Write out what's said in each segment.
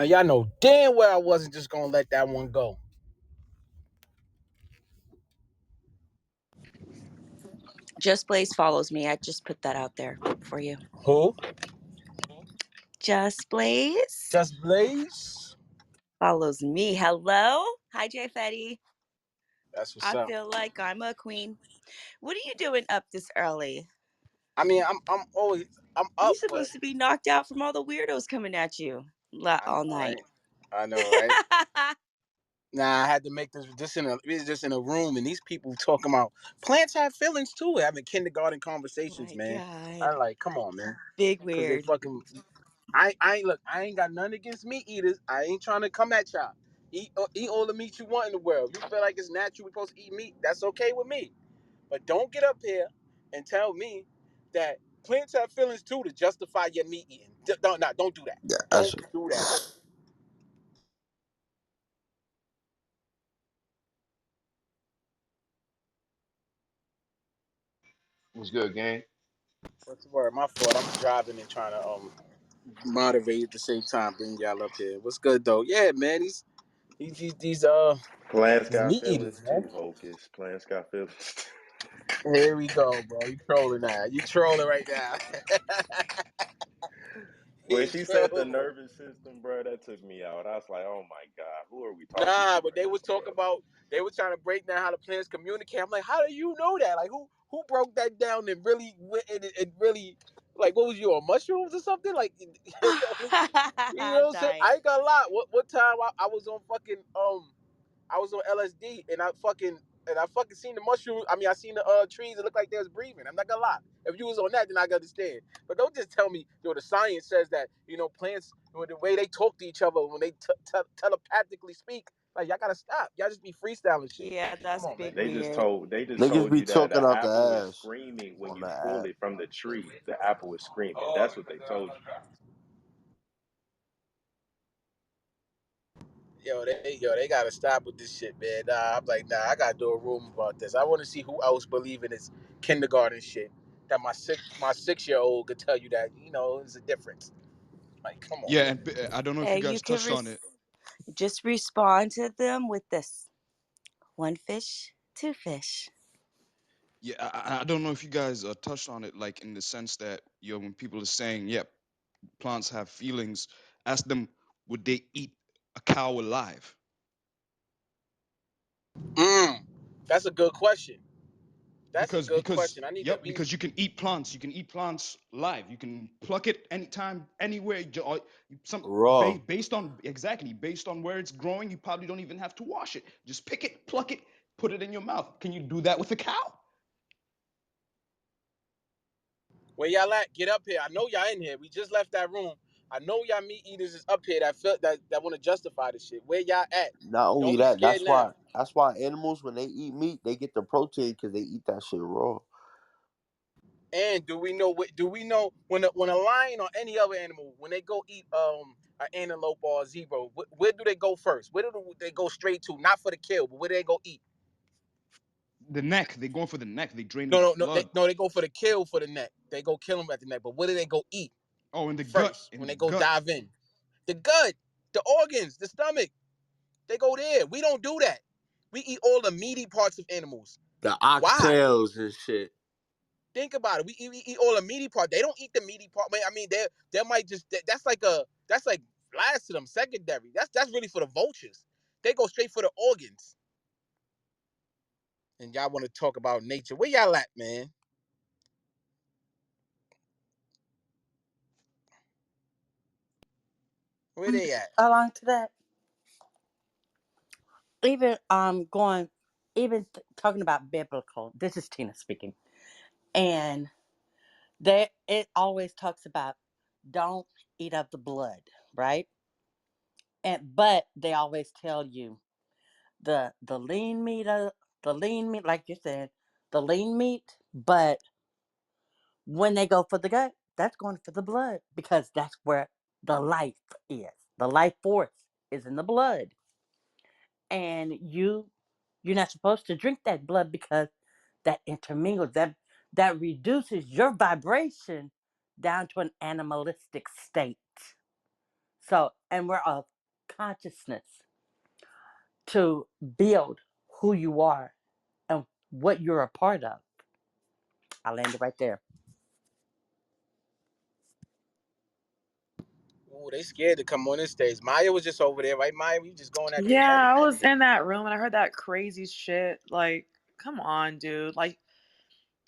And y'all know damn well I wasn't just gonna let that one go. Just Blaze follows me. I just put that out there for you. Who? Just Blaze Just Blaze? follows me. Hello. Hi, Jay Fetty. That's what's I up. feel like I'm a queen. What are you doing up this early? I mean, I'm You're up, but supposed to be knocked out from all the weirdos coming at you I all know, night. right? I know, right? Nah, I had to make this just in a room, and these people talking about plants have feelings too, having kindergarten Oh conversations, my man. God. I like, come on, man, Big because they weird. fucking. I ain't look. I ain't got nothing against meat eaters. I ain't trying to come at y'all. Eat all the meat you want in the world. You feel like it's natural. We supposed to eat meat. That's okay with me. But don't get up here and tell me that plants have feelings too to justify your meat eating. Don't do that. Yeah, Don't do that. What's good, gang? What's the word? My fault. I'm driving and trying to moderate at the same time, bring y'all up here. What's good though? Yeah, man. Plants These got meat eaters, feelings man. too, Hocus. Plants got feelings. Here we go, bro. You trolling now. You trolling right now. When You she said the trolling. nervous system, bro, that took me out. I was like, oh my God, who are we talking Nah, to but right they was now, talking bro? about they were trying to break down how the plants communicate. I'm like, how do you know that? Like, who broke that down and really it really like what was you on mushrooms or something? Like, you know what I'm I'm saying? dying. I ain't gonna lie. What time I was on fucking I was on LSD and I fucking seen the mushrooms. I mean, I seen the trees. It looked like they was breathing. I'm not gonna lie. If you was on that, then I can understand. But don't just tell me, the science says that plants, the way they talk to each other when they telepathically speak. Like y'all gotta stop. Y'all just be freestyling shit. Yeah, Come that's on, big man. weird. They just niggas told be you that talking the out the apple is ass screaming when on you the pull app. it from the tree. The apple is screaming. That's what they told you. They gotta stop with this shit, man. Nah, I'm like, nah, I gotta do a room about this. I want to see who else believe in this kindergarten shit. That my 6 year old could tell you that it's a difference. Like, come on, Yeah, man. and I don't know if Hey, you you guys can touched on it. just respond to them with this: one fish, two fish. Yeah, I don't know if you guys touched on it, like in the sense that when people are saying, "Yep, plants have feelings," ask them, would they eat a cow alive? Mm, that's a good question. That's a Because good because question. I need to yep, be. because you can eat plants live. You can pluck it anytime, anywhere. Raw. Based on where it's growing. You probably don't even have to wash it. Just pick it, pluck it, put it in your mouth. Can you do that with a cow? Where y'all at? Get up here. I know y'all in here. We just left that room. I know y'all meat eaters is up here that feel that want to justify this shit. Where y'all at? Not only Don't be that, scared now. that's why animals when they eat meat, they get the protein because they eat that shit raw. And do we know when a lion or any other animal when they go eat an antelope or a zebra, where do they go first? Where do they go straight to? Not for the kill, but where do they go eat? The neck. They're going for the neck. They drain No, the no, no. They blood. no, they go for the kill for the neck. They go kill them at the neck. But where do they go eat Oh, in the gut. first In when the they go gut. dive in? The gut, the organs, the stomach. They go there. We don't do that. We eat all the meaty parts of animals. The Why? oxtails and shit. Think about it. We eat all the meaty part. They don't eat the meaty part. I mean, they might just that's like last to them, secondary. That's really for the vultures. They go straight for the organs. And y'all want to talk about nature? Where y'all at, man? Where they at? Along to that, even going, talking about biblical. This is Tina speaking, and there it always talks about don't eat of the blood, right? And but they always tell you the lean meat, like you said, the lean meat. But when they go for the gut, that's going for the blood because that's where the life is. The life force is in the blood, and you're not supposed to drink that blood because that intermingles, that reduces your vibration down to an animalistic state. So, and we're consciousness to build who you are and what you're a part of. I landed right there. Ooh, they scared to come on this stage. Maya was just over there, right? Maya, we just going at their head. Yeah, I was in that room and I heard that crazy shit. Like, come on, dude. Like,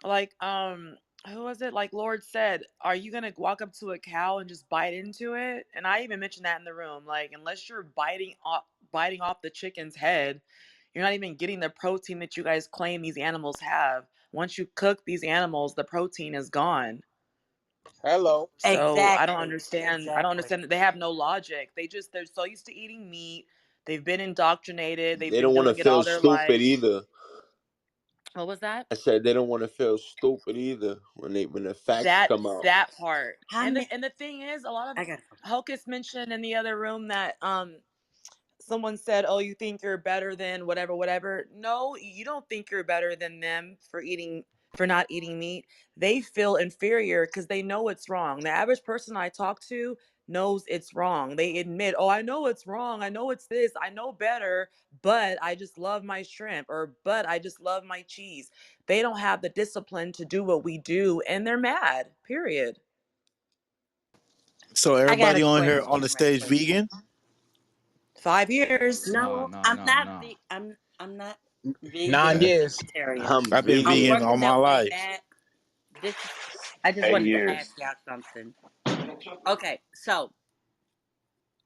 who was it? Like Lord said, are you gonna walk up to a cow and just bite into it? And I even mentioned that in the room. Like, unless you're biting off the chicken's head, you're not even getting the protein that you guys claim these animals have. Once you cook these animals, the protein is gone. Hello. So I don't Exactly. understand. I don't Exactly. understand that they have no logic. They're so used to eating meat. They've been indoctrinated. They've They been don't want to doing it feel all their stupid life. either. What was that? I said they don't want to feel stupid either when the facts That come out. that part. How And many? the thing is, a lot of I got Hocus mentioned in the other room that someone said, "Oh, you think you're better than whatever, whatever." No, you don't think you're better than them for not eating meat. They feel inferior because they know it's wrong. The average person I talk to knows it's wrong. They admit, "Oh, I know it's wrong. I know it's this. I know better, but I just love my shrimp or but I just love my cheese." They don't have the discipline to do what we do and they're mad. Period. So I got a everybody on here on the question right stage quick. vegan? 5 years. Nah, No, nah, I'm nah, not. nah. I'm not vegan. 9 years. Vegetarian. I'm I've been I'm vegan. vegan all working my my way life. back. This is. I just 8 wanted to years. ask y'all something. Okay, so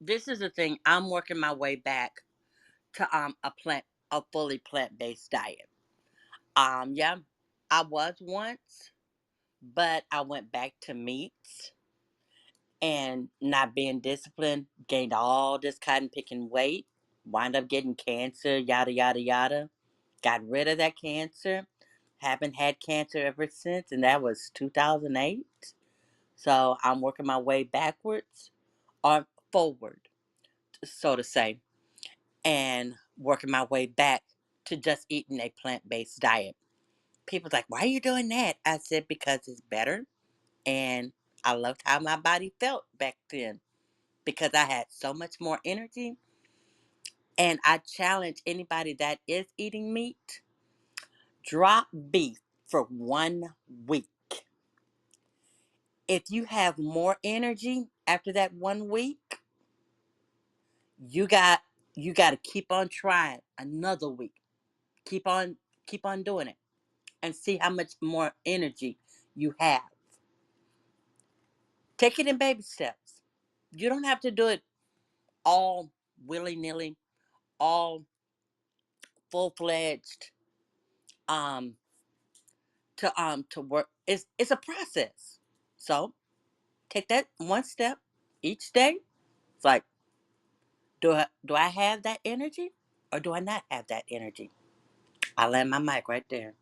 this is the thing. I'm working my way back to a fully plant based diet. Yeah, I was once, but I went back to meats and not being disciplined, gained all this cotton picking weight, wind up getting cancer, yada yada yada. Got rid of that cancer. Haven't had cancer ever since, and that was 2008. So I'm working my way backwards or forward, so to say, and working my way back to just eating a plant based diet. People's like, why are you doing that? I said, because it's better. And I loved how my body felt back then because I had so much more energy. And I challenge anybody that is eating meat, drop beef for 1 week. If you have more energy after that 1 week, you got you got to keep on trying another week. Keep on doing it and see how much more energy you have. Take it in baby steps. You don't have to do it all willy-nilly, all full-fledged um to work. It's a process. So, take that one step each day. It's like, do I have that energy or do I not have that energy? I land my mic right there.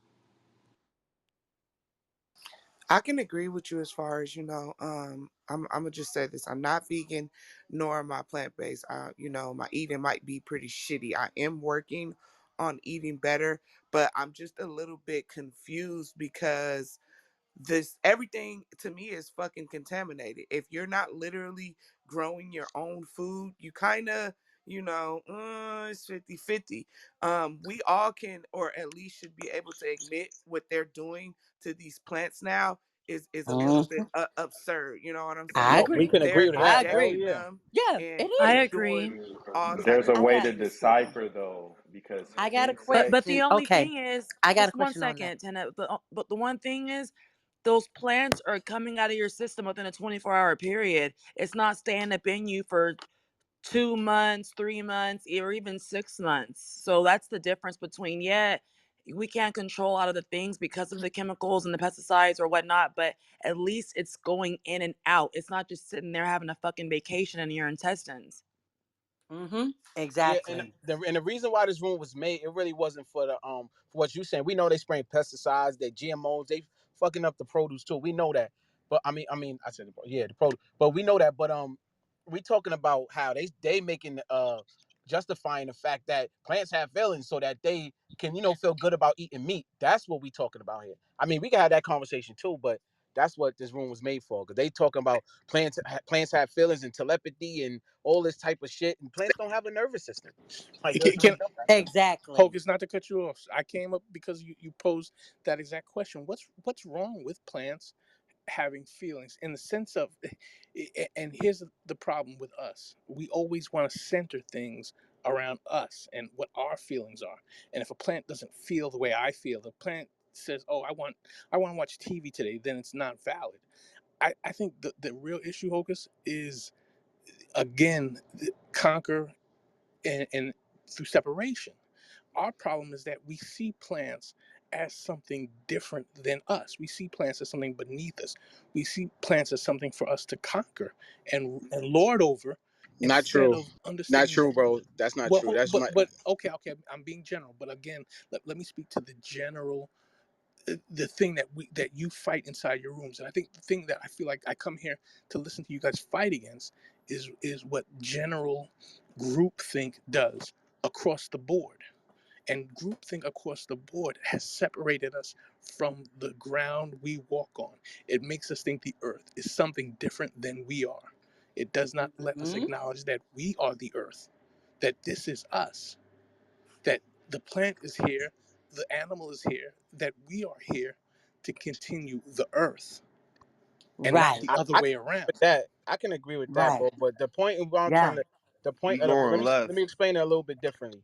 I can agree with you as far as I'm gonna just say this: I'm not vegan, nor am I plant based. My eating might be pretty shitty. I am working on eating better, but I'm just a little bit confused because this everything to me is fucking contaminated. If you're not literally growing your own food, you kind of it's 50-50. We all can, or at least should be able to admit what they're doing to these plants now is a little bit Mhm. absurd. You know what I'm I Oh, saying? we agree. can agree They're with I that. Hell agree. injecting yeah. them Yeah, and it I and is. agree. doing all type There's of a I way got to crazy shit. decipher though, because I got a insect. But the question. only Okay, thing is, I got a just one question on that. second, Tina. But the one thing is, those plants are coming out of your system within a 24-hour period. It's not staying up in you for 2 months, 3 months, or even 6 months. So that's the difference between, yeah, we can't control a lot of the things because of the chemicals and the pesticides or whatnot, but at least it's going in and out. It's not just sitting there having a fucking vacation in your intestines. Yeah, and Exactly. the reason why this room was made, it really wasn't for the for what you saying. We know they spraying pesticides, they GMOs, they fucking up the produce too. We know that. But I said the produce. But we know that. But we talking about how they making justifying the fact that plants have feelings so that they can feel good about eating meat. That's what we talking about here. I mean, we can have that conversation too, but That's what this room was made for. Because they talking about plants have feelings and telepathy and all this type of shit. And plants don't have a nervous system. Like, let's Can wake up that shit. Exactly. Hocus, not to cut you off. I came up because you posed that exact question. What's wrong with plants having feelings in the sense of, and here's the problem with us, we always want to center things around us and what our feelings are. And if a plant doesn't feel the way I feel, the plant says, oh, I want to watch TV today, then it's not valid. I think the real issue, Hocus, is again conquer and through separation. Our problem is that we see plants as something different than us. We see plants as something beneath us. We see plants as something for us to conquer and lord over, Not instead true. of Not understanding that. true, bro. That's not Well, true. That's my. but okay, I'm being general. But again, let me speak to the general, the thing that you fight inside your rooms. And I think the thing that I feel like I come here to listen to you guys fight against is what general groupthink does across the board. And groupthink across the board has separated us from the ground we walk on. It makes us think the earth is something different than we are. It does not let us Hmm. acknowledge that we are the earth, that this is us, that the plant is here, the animal is here, that we are here to continue the earth and not Right. the other I way can agree around. with that. I can agree with that, Right. bro. But the point of what I'm trying Yeah. to, the point We of the, going let left. me explain it a little bit differently.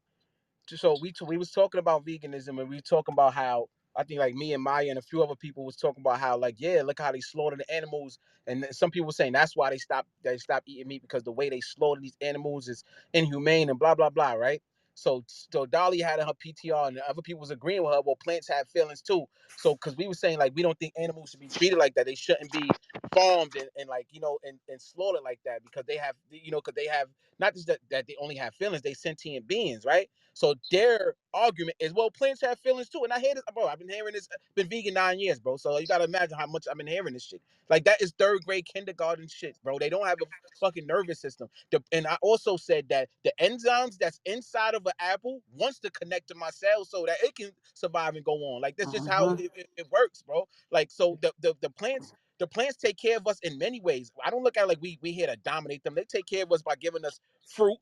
So we was talking about veganism, and we talking about how I think like me and Maya and a few other people was talking about how, like, yeah, look how they slaughter the animals, and then some people saying that's why they stopped eating meat, because the way they slaughter these animals is inhumane and blah blah blah, right? So Dolly had in her PTR, and the other people was agreeing with her. Well, plants have feelings too. So because we were saying like we don't think animals should be treated like that. They shouldn't be farmed and like and slaughtered like that, because they have because they have not just that they only have feelings. They sentient beings, right? So their argument is, well, plants have feelings too. And I hear this, bro. I've been hearing this, been vegan 9 years, bro. So you gotta imagine how much I've been hearing this shit. Like that is third grade kindergarten shit, bro. They don't have a fucking nervous system. And I also said that the enzymes that's inside of an apple wants to connect to my cells so that it can survive and go on. Like that's just how Hmm. it works, bro. Like so the plants take care of us in many ways. I don't look at it like we here to dominate them. They take care of us by giving us fruit,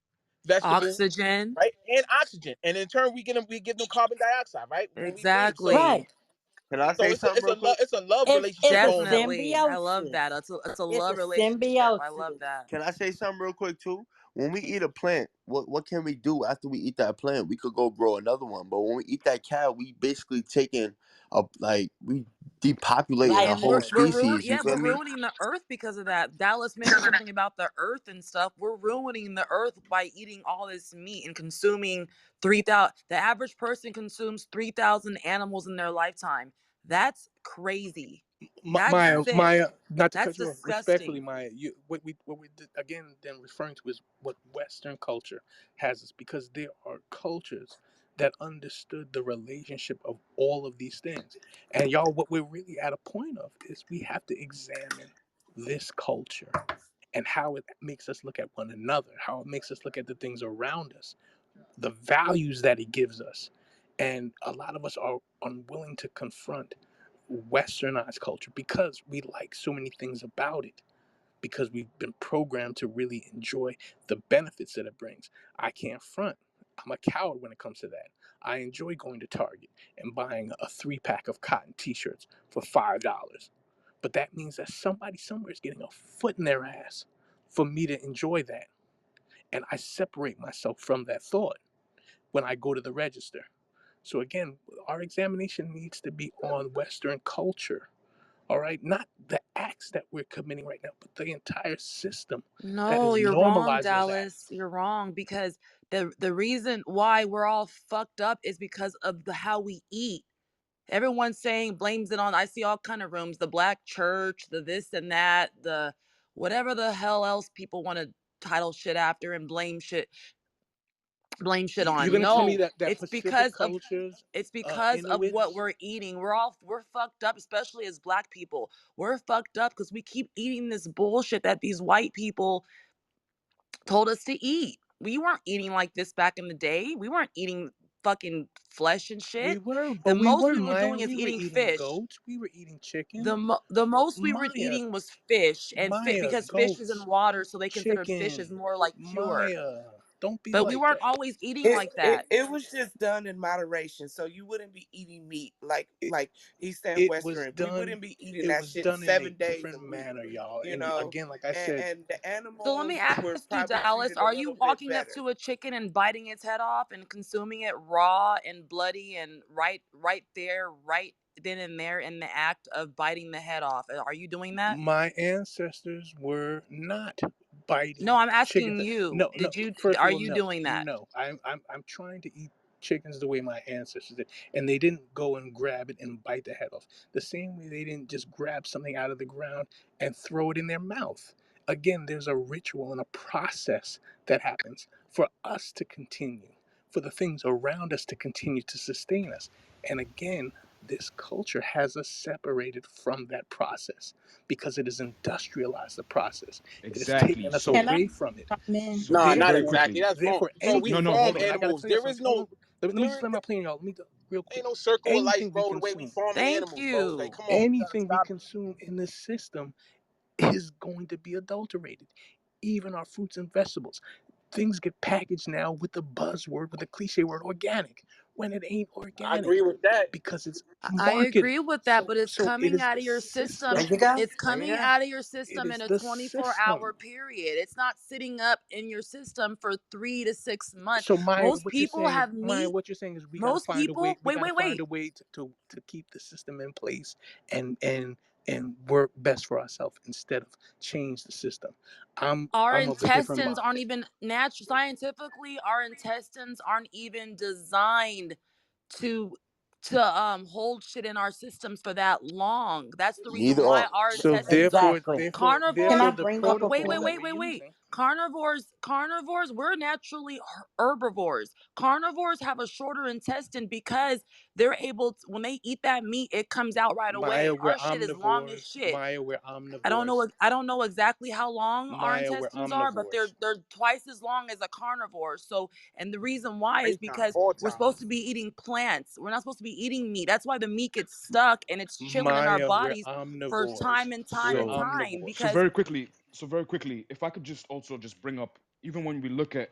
vegetables, Oxygen. right, and oxygen, and in turn we give them carbon dioxide, right, when we breathe. So Right. Exactly. Can I so say it's a something it's a real love quick? it's a love It's relationship a going on. Definitely. I love symbiosis. that. It's a It's love a relationship. I symbiosis. love that. Can I say something real quick too? When we eat a plant, what can we do after we eat that plant? We could go grow another one. But when we eat that cow, we basically taking a like we depopulating a And whole Livelihood. species. You feel we're me? ruining the earth because of that. Dallas mentioned something about the earth and stuff. We're ruining the earth by eating all this meat and consuming 3,000. The average person consumes 3,000 animals in their lifetime. That's crazy. That's sick. Maya, not to That's cut you off, respectfully, disgusting. Maya, what we again then referring to is what Western culture has us, because there are cultures that understood the relationship of all of these things, and y'all, what we're really at a point of is we have to examine this culture and how it makes us look at one another, how it makes us look at the things around us, the values that it gives us. And a lot of us are unwilling to confront westernized culture because we like so many things about it, because we've been programmed to really enjoy the benefits that it brings. I can't front. I'm a coward when it comes to that. I enjoy going to Target and buying a 3-pack of cotton t-shirts for $5. But that means that somebody somewhere is getting a foot in their ass for me to enjoy that. And I separate myself from that thought when I go to the register. So again, our examination needs to be on Western culture. All right, not the acts that we're committing right now, but the entire system that No, is you're wrong, normalizing those Dallas. acts. You're wrong because the reason why we're all fucked up is because of the how we eat. Everyone's saying blames it on. I see all kind of rooms, the black church, the this and that, the whatever the hell else people want to title shit after and blame shit You're on. gonna tell me No, that it's Pacific because of cultures, what Inuits, we're eating. We're fucked up, especially as black people. We're fucked up because we keep eating this bullshit that these white people told us to eat. We weren't eating like this back in the day. We weren't eating fucking flesh and We shit. were, The but we most were we were Maya. doing is We were eating eating fish. goats. We were eating chicken. The most we were Maya, eating was fish and fit Maya, because fish is in goats, water, so they considered fish as chicken. more like pure. Maya, don't be But we like weren't that. always eating It, like it that. it was just done in moderation, so you wouldn't be eating meat It, like East and it West was Rim. We done. wouldn't be eating It that was shit done in a 7 days a different week, manner, y'all. you And know. again, like I And, said, and the So let me animals ask were you, probably Dallas, treated a are you little bit walking up better. to a chicken and biting its head off and consuming it raw and bloody and right there, right then and there in the act of biting the head off? Are you doing that? my ancestors were not No, biting I'm asking chickens. you. No, no. First Are of all, you no, doing that? no. I'm trying to eat chickens the way my ancestors did, and they didn't go and grab it and bite the head off. The same way they didn't just grab something out of the ground and throw it in their mouth. Again, there's a ritual and a process that happens for us to continue, for the things around us to continue to sustain us. And again, this culture has us separated from that process because it has industrialized the process. It has Exactly. taken us So Can I away from it. chime in? so Nah, so not very Therefore, exactly. quickly. That's wrong, therefore, bro. We No, anything. no, farm Hold hold on, on. I gotta animals. tell you There is something. Hold no, on. Let me there just is let my plane, y'all. Let me real ain't quick. no circle of life, Anything we bro. The way we consume, farming Thank animals, bro. Like, you. come on, we gotta anything we stop. consume in this system is going to be adulterated. Even our fruits and vegetables. Things get packaged now with the buzzword, with the cliche word organic, when it ain't I agree organic with that. because it's I marketed. agree with that, So but it's so it coming is out the of your system. There you system. go. It's There you coming go. out of your It system in is a the 24-hour system. period. It's not sitting up in your system for 3 to 6 months. So Maya, Most what you're people saying is have Maya, meat. what you're saying is we got to Most find a way. people, We wait, got to wait, find wait. a way to keep the system in place and work best for ourselves instead of change the system. Our I'm of a different intestines aren't mind. even natural. Scientifically, our intestines aren't even designed to hold shit in our systems for that long. That's the reason Neither why are. our So intestines. Exactly. Can therefore I Carnivores, the bring up a wait, protocols wait, point? that wait, we're wait, wait. using. Carnivores, we're naturally herbivores. Carnivores have a shorter intestine because they're able to, when they eat that meat, it comes out right away. Maya, we're Our shit is long as omnivores. shit. Maya, we're omnivores. I don't know exactly how long our Maya, we're intestines are, but omnivores. they're twice as long as a carnivore. So, and the reason why is Three times, because four we're supposed times. to be eating plants. We're not supposed to be eating meat. That's why the meat gets stuck and it's chilling in our Maya, we're bodies for omnivores. time and time We're and So time omnivores. so because very quickly, if I could just also just bring up, even when we look at,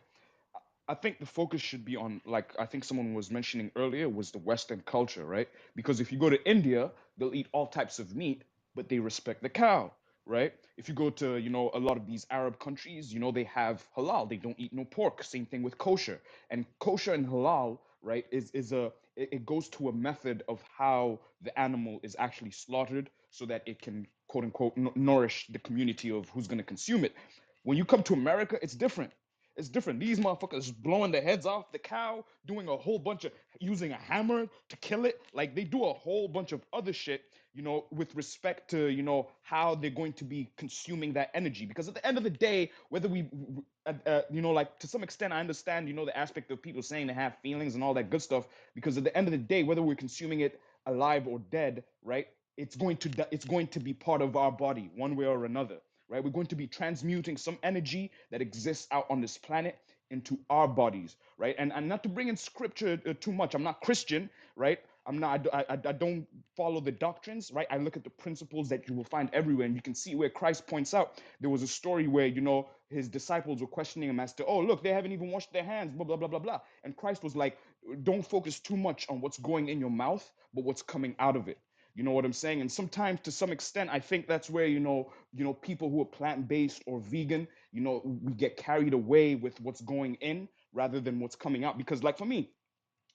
I think the focus should be on, like I think someone was mentioning earlier, was the Western culture, right? Because if you go to India, they'll eat all types of meat, but they respect the cow, right? If you go to, a lot of these Arab countries, they have halal. They don't eat no pork. Same thing with kosher. And kosher and halal, right, it goes to a method of how the animal is actually slaughtered so that it can quote unquote nourish the community of who's going to consume it. When you come to America, it's different. It's different. These motherfuckers blowing the heads off the cow, doing a whole bunch of using a hammer to kill it. Like they do a whole bunch of other shit, with respect to, how they're going to be consuming that energy. Because at the end of the day, whether like to some extent, I understand, the aspect of people saying they have feelings and all that good stuff. Because at the end of the day, whether we're consuming it alive or dead, right? It's going to be part of our body one way or another, right? We're going to be transmuting some energy that exists out on this planet into our bodies, right? And not to bring in scripture too much. I'm not Christian, right? I'm not. I don't follow the doctrines, right? I look at the principles that you will find everywhere, and you can see where Christ points out. There was a story where his disciples were questioning him as to, oh look, they haven't even washed their hands, blah blah blah blah blah, and Christ was like, don't focus too much on what's going in your mouth, but what's coming out of it. You know what I'm saying? And sometimes, to some extent, I think that's where people who are plant-based or vegan, we get carried away with what's going in rather than what's coming out. Because, like for me,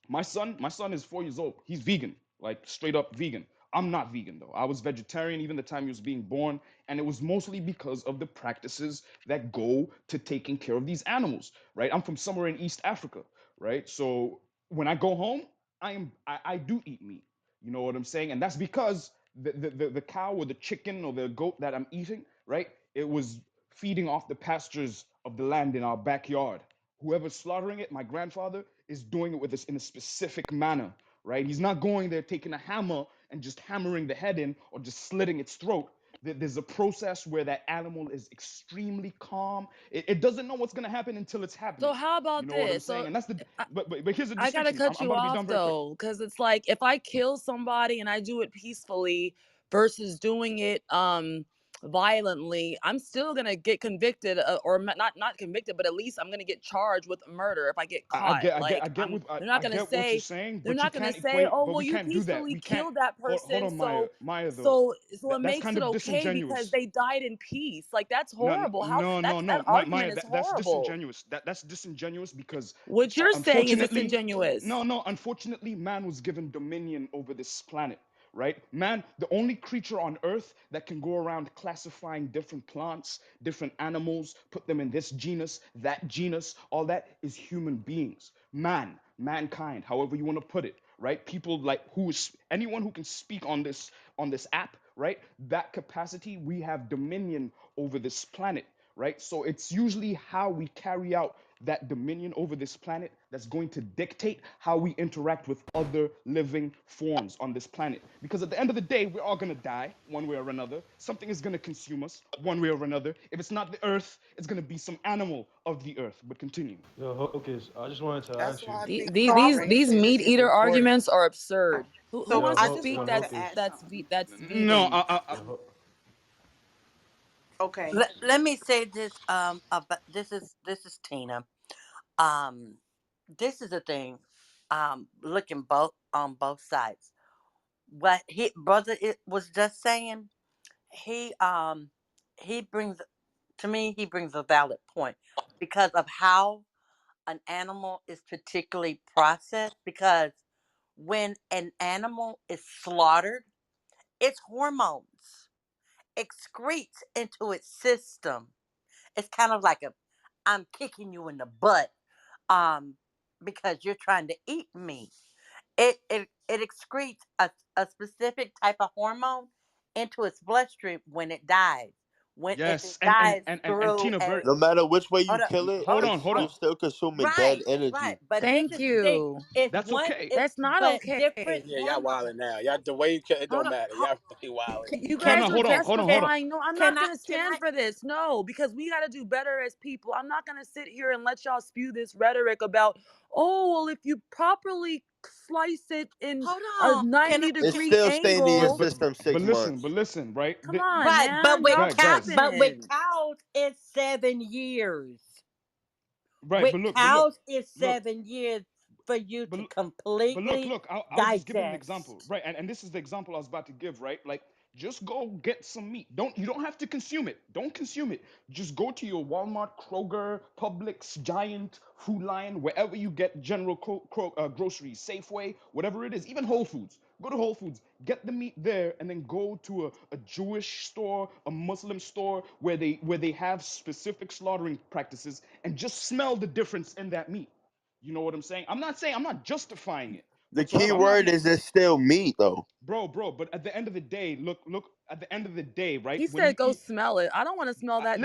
my son is 4 years old. He's vegan, like straight up vegan. I'm not vegan though. I was vegetarian even the time he was being born, and it was mostly because of the practices that go to taking care of these animals, right? I'm from somewhere in East Africa, right? So when I go home, I do eat meat. You know what I'm saying? And that's because the cow or the chicken or the goat that I'm eating, right? It was feeding off the pastures of the land in our backyard. Whoever's slaughtering it, my grandfather, is doing it with us in a specific manner, right? He's not going there taking a hammer and just hammering the head in or just slitting its throat. There's a process where that animal is extremely calm. It doesn't know what's going to happen until it's So happening. how You about know what I'm this? saying? So And that's the but here's the I gotta distinction. cut I'm you about to be off done very quick. though, because it's like if I kill somebody and I do it peacefully versus doing it violently, I'm still gonna get convicted, or not convicted, but at least I'm gonna get charged with murder if I get I caught. get I get I Like get what they're not gonna what you're say saying, they're but you not gonna can't say, equate. oh But well, we you can't do that. peacefully We can't. killed that Hold person, on, Maya. so Maya, though. so it That's makes kind it of okay because disingenuous. they died in peace. Like that's No, horrible. How no, no, that no, argument Maya. is That's horrible. disingenuous. That's disingenuous because, What you're saying is unfortunately, disingenuous. no. Unfortunately, man was given dominion over this planet, right? Man, the only creature on Earth that can go around classifying different plants, different animals, put them in this genus, that genus, all that is human beings. Mankind, however you want to put it, right? People like anyone who can speak on this app, right? That capacity, we have dominion over this planet, right? So it's usually how we carry out that dominion over this planet that's going to dictate how we interact with other living forms on this planet. Because at the end of the day, we're all going to die one way or another. Something is going to consume us one way or another. If it's not the earth, it's going to be some animal of the earth. But continue. Yo, Hocus, I just wanted to That's ask why you. I think These cooperation meat is eater important. arguments are absurd. Who So Yo, wants to I just speak? yo, wanted to Hocus. add something. That's No, vegan. Yo, Okay. Let me say this. But this is Tina. Um, this is the thing. Looking both on both sides. What he brother it was just saying. He um he brings to me he brings a valid point because of how an animal is particularly processed. Because when an animal is slaughtered, its hormones excretes into its system. It's kind of like a I'm kicking you in the butt um because you're trying to eat me. It excretes a specific type of hormone into its bloodstream when it dies. When if it yes, dies and through Tina, a No matter which way you hold on, kill it, hold on, it's hold hold you're on. on. still consuming dead Right, right. energy. But this Thank is the thing. you. It's That's one okay. it That's not but different okay. Yeah, y'all hormones. wilding now. Y'all the way you it Hold don't on. matter. Y'all really wilding. You No, Can guys no, are hold on, hold on, can hold on. justifying. No, I'm can not I going to can stand I for this. No, because we got to do better as people. I'm not going to sit here and let y'all spew this rhetoric about, oh, well, if you properly slice it in hold a on? Can 90 It's can degree still staying in your But angle, system 6 months. listen, right? come on, right, but man. with Y'all Guys, but with capping. cows it's 7 years. right? With But look, cows it's look, 7 years for you but to look, completely I'll just give an example, digest. right? And this is the example I was about to give, right? Like, just go get some meat. You don't have to consume it. Don't consume it. Just go to your Walmart, Kroger, Publix, Giant, Food Lion, wherever you get general groceries, Safeway, whatever it is, even Whole Foods. Go to Whole Foods, get the meat there, and then go to a Jewish store, a Muslim store where they have specific slaughtering practices, and just smell the difference in that meat. You know what I'm saying? I'm not justifying it The key whatsoever. I'm not word even is it's still meat though. bro, but at the end of the day, look, at the end of the day, right? He When said you go eat, smell it. I don't want to smell that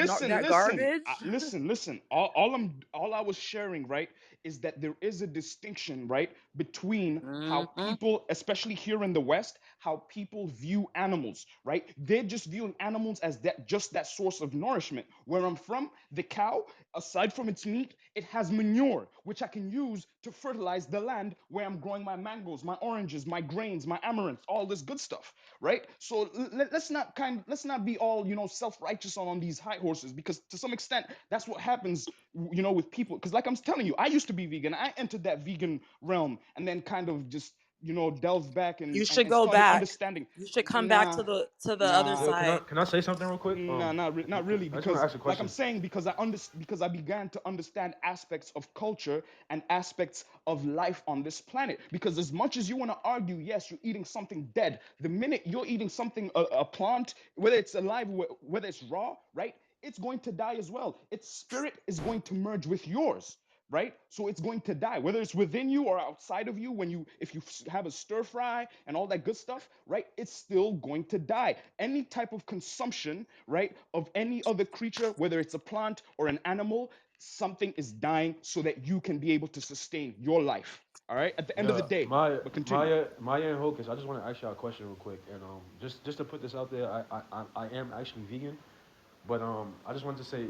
garbage. listen. All I was sharing, right, is that there is a distinction, right, between how Hmm. people, especially here in the West, how people view animals, right? They're just viewing animals as that source of nourishment. Where I'm from, the cow, aside from its meat, it has manure, which I can use to fertilize the land where I'm growing my mangoes, my oranges, my grains, my amaranth, all this good stuff, right? So let's not be all self-righteous on these high horses, because to some extent that's what happens, with people. Because like I'm telling you, I used to be vegan. I entered that vegan realm and then kind of just delved back You and should go started back. understanding. You should come back Nah, to the other nah. yo, side. can I say something real quick? No, not really, I just want to because ask a like I'm question. saying, because I began to understand aspects of culture and aspects of life on this planet. Because as much as you want to argue, yes, you're eating something dead. The minute you're eating something, a plant, whether it's alive, whether it's raw, right, it's going to die as well. Its spirit is going to merge with yours, right? So it's going to die, whether it's within you or outside of you. If you have a stir fry and all that good stuff, right, it's still going to die. Any type of consumption, right, of any other creature, whether it's a plant or an animal, something is dying so that you can be able to sustain your life. All right. At the end of the Yeah, day, Maya, but continue. Maya, Maya, and Hocus. I just want to ask y'all a question real quick, and just to put this out there, I am actually vegan, but I just wanted to say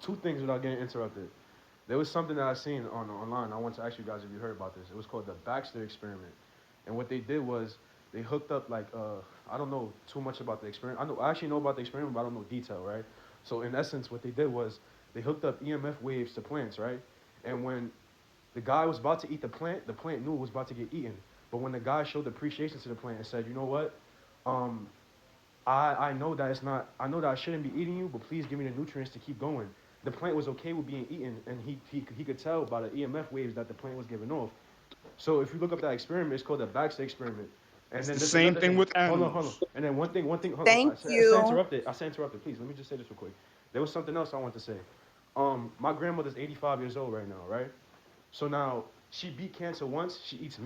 two things without getting interrupted. There was something that I seen on online. I want to ask you guys if you heard about this. It was called the Baxter experiment, and what they did was they hooked up like I don't know too much about the experiment. I actually know about the experiment, but I don't know detail, right? So in essence, what they did was they hooked up EMF waves to plants, right? And when the guy was about to eat the plant knew it was about to get eaten. But when the guy showed appreciation to the plant and said, you know what, um, I know that it's not, I know that I shouldn't be eating you, but please give me the nutrients to keep going. The plant was okay with being eaten, and he could tell by the EMF waves that the plant was giving off. So if you look up that experiment, it's called the Baxter experiment. And It's then the there's same another thing thing. with Hold on. animals. And then one thing. Hold on. Thank I said you. interrupted. I said interrupted. Please let me just say this real quick. There was something else I wanted to say. My grandmother's 85 years old right now, right? So now she beat cancer once. She eats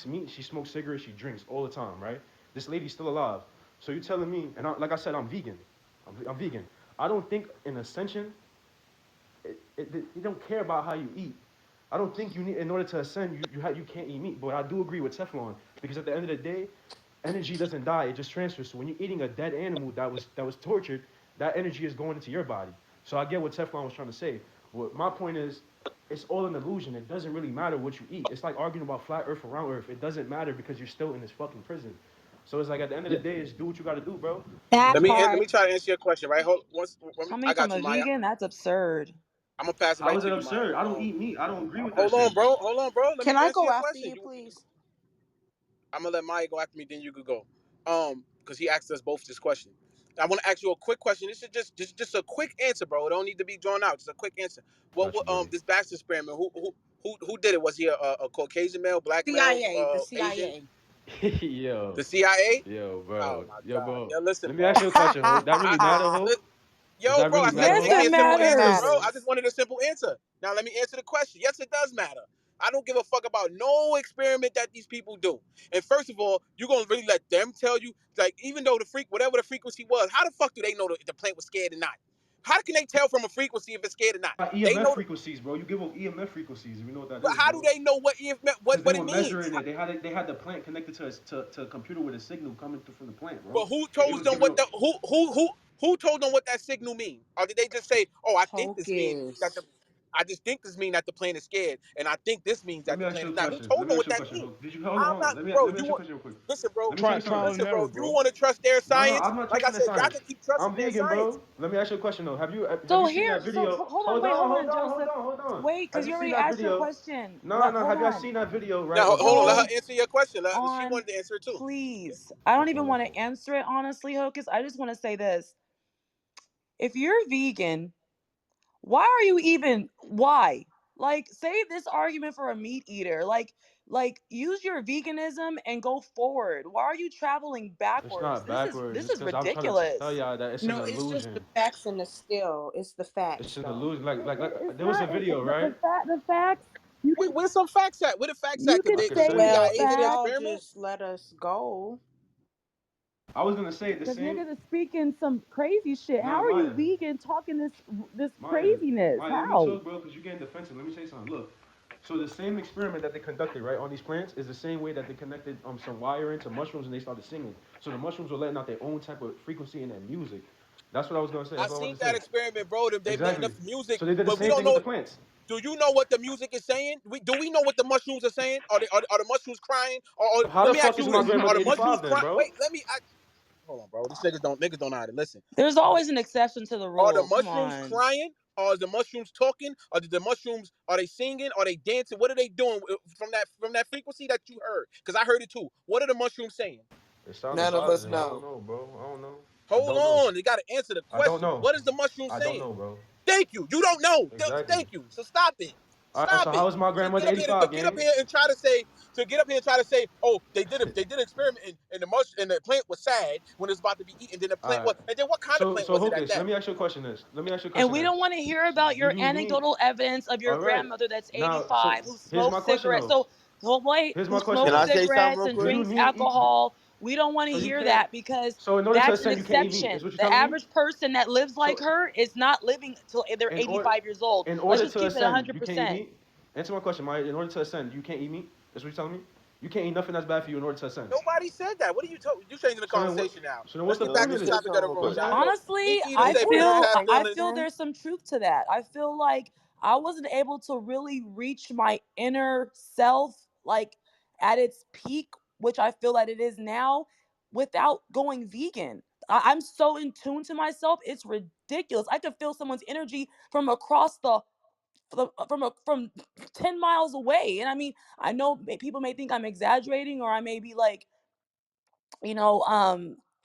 meat. She smokes cigarettes. She drinks all the time, right? This lady's still alive. So you're telling me, and like I said, I'm vegan. I'm vegan. I don't think in ascension, you don't care about how you eat. I don't think you need, in order to ascend, you can't eat meat. But I do agree with Teflon because at the end of the day, energy doesn't die; it just transfers. So when you're eating a dead animal that was tortured, that energy is going into your body. So I get what Teflon was trying to say. What my point is, it's all an illusion. It doesn't really matter what you eat. It's like arguing about flat Earth or round Earth. It doesn't matter because you're still in this fucking prison. So it's like at the end of the Yeah. day, is do what you got to do, bro. That That's Let all. part. me try to answer your question. Right. Hold once. Coming I from got a you, Maya. vegan, that's absurd. I'm gonna pass it How right is it to you, Maya. absurd? I don't eat meat. I don't agree with that Hold shit. on, bro. Hold on, bro. Let me Can I answer go your after question. you, please? I'm gonna let Maya go after me, then you could go. Because he asked us both this question. I want to ask you a quick question. This is just a quick answer, bro. It don't need to be drawn out. Just a quick answer. Got you, Brody. This Baxter experiment. Who did it? Was he a Caucasian male, black male, CIA, the Asian? CIA. yo, The CIA? Oh bro, my yo, God. bro. Yo, listen, Let me bro. ask you a question, Ho. That I really matter, Ho? li- Does Yo, that bro. really I said matter, just Yes, give Ho? me it a simple It answer, matters. bro. I matters. just wanted a simple answer. Now let me answer the question. Yes, it does matter. I don't give a fuck about no experiment that these people do. And first of all, you gonna really let them tell you, like, even though whatever the frequency was, how the fuck do they know the plant was scared or not? How can they tell from a frequency if it's scared or not? They EMF know. frequencies, bro. You give them EMF frequencies. We know what that But is, how do bro. they know Because they what were it means? measuring it. They had the plant connected to a computer with a signal coming through from the plant, bro. But who And it told was them giving what them. the who told them what that signal mean? Or did they just say, "Oh, I think this means that Hocus. the I just think this means that the plane is scared, and I think this means Let that me the ask plane you a is not." Who question. told Let me them ask what you a that question, means? Ho. Did you hold on? I'm Hold on. not, Let me bro. let me ask you a question real quick. Listen, bro. Let me tell you Trial something. and error, You bro. want to trust their No, science? I'm not Like I trusting the said, y'all can science. keep trusting I'm their vegan, science. bro. Let me ask you a question though. Have So you seen here, that video? hold on, wait, hold on, Hold Joseph. on, hold on. Wait, Have because you you seen already that asked your video? question. No, no. Hold Have y'all on. seen that video, right, Now, of hold on. Let So her answer your question. She on, wanted to answer it too. please. I don't Okay, even want okay. to answer it honestly, Hocus. I just want to say this. If you're vegan, why are you even why? Like save this argument for a meat eater. Like use your veganism and go forward. Why are you traveling It's backwards? not backwards. This It's is because I'm trying to tell ridiculous. y'all that it's an No, it's just the illusion. facts and the skill. It's the It's facts, an though. illusion. Like It's there was a not video, right? the facts. You could Where's some facts at? Where the facts at? you Could could I they, could did the send say it. the Well, CIA if did an facts y'all experiment? just let us go. I was gonna say the because same. niggas is speaking some crazy shit. How Nah, are you Maya, vegan talking this Maya, craziness? Maya. Let me How? talk, bro, because you're getting defensive. Let me say something. Look, so the same experiment that they conducted, right, on these plants is the same way that they connected some wire into mushrooms and they started singing. So the mushrooms were letting out their own type of frequency in their music. That's what I was gonna say. I That's what I seen wanted to that say. experiment, bro. They've letting Exactly. the music, So they did the but we same don't thing with know. the plants. Do you know what the music is saying? Do we know what the mushrooms are saying? Are the mushrooms crying? Or How let the me ask fuck is you my this: Are grandmother the mushrooms 85 then, crying? bro? Wait, hold on, bro. These niggas don't know how to listen. There's always an exception to the Are the rule. Come mushrooms on. crying? Or is the mushrooms talking? Or the mushrooms are they singing? Are they dancing? What are they doing from that frequency that you heard? Because I heard it too. What are the mushrooms saying? It sounded None of us positive. I don't know. know, bro. I don't know. I Hold don't know. on, you got to answer the I don't question. know. What is the mushroom I don't saying? know, bro. Thank you. You don't know. Exactly. Thank you. So stop it. All right. Stop So it. how is my To grandmother to 85, get up gang? here and try to say oh they did an experiment and the plant was sad when it's about to be eaten. Then the plant All was right. and then what kind of plant So was it at Hocus, that? let me ask you a question. Let me ask you a And question we then. don't want to hear about Do your you need? anecdotal evidence of your All right. grandmother that's Now, so 85 who here's smokes my question cigarettes. though. So wait, Here's who my question Can smokes I though. say something cigarettes real and Do quick? you drinks need eat? alcohol We don't want to So you hear can't. that because So in order to that's an ascend, you can't eat meat. Is exception. what you're The telling me? average person that lives like So her is not living till they're in order 85 years old. in Let's order just to keep it ascend, you can't eat 100%. meat. Answer my question, Maya. In order to ascend, you can't eat meat. That's what you're telling me. You can't eat nothing that's bad for you in order to ascend. Nobody said that. What are you talking? You changing the So then what? conversation now. So then what's Let's the get Yo, let back point me to of the say this? topic of something the real room, quick. What's the y'all. point? Look, Honestly, Nikki I just said Before people feel y'all, have I feelings. feel there's some truth to that. I feel like I wasn't able to really reach my inner self like at its peak, which I feel that it is now, without going vegan. I'm so in tune to myself. It's ridiculous. I could feel someone's energy from across from 10 miles away. And I mean, I know people may think I'm exaggerating, or I may be you know,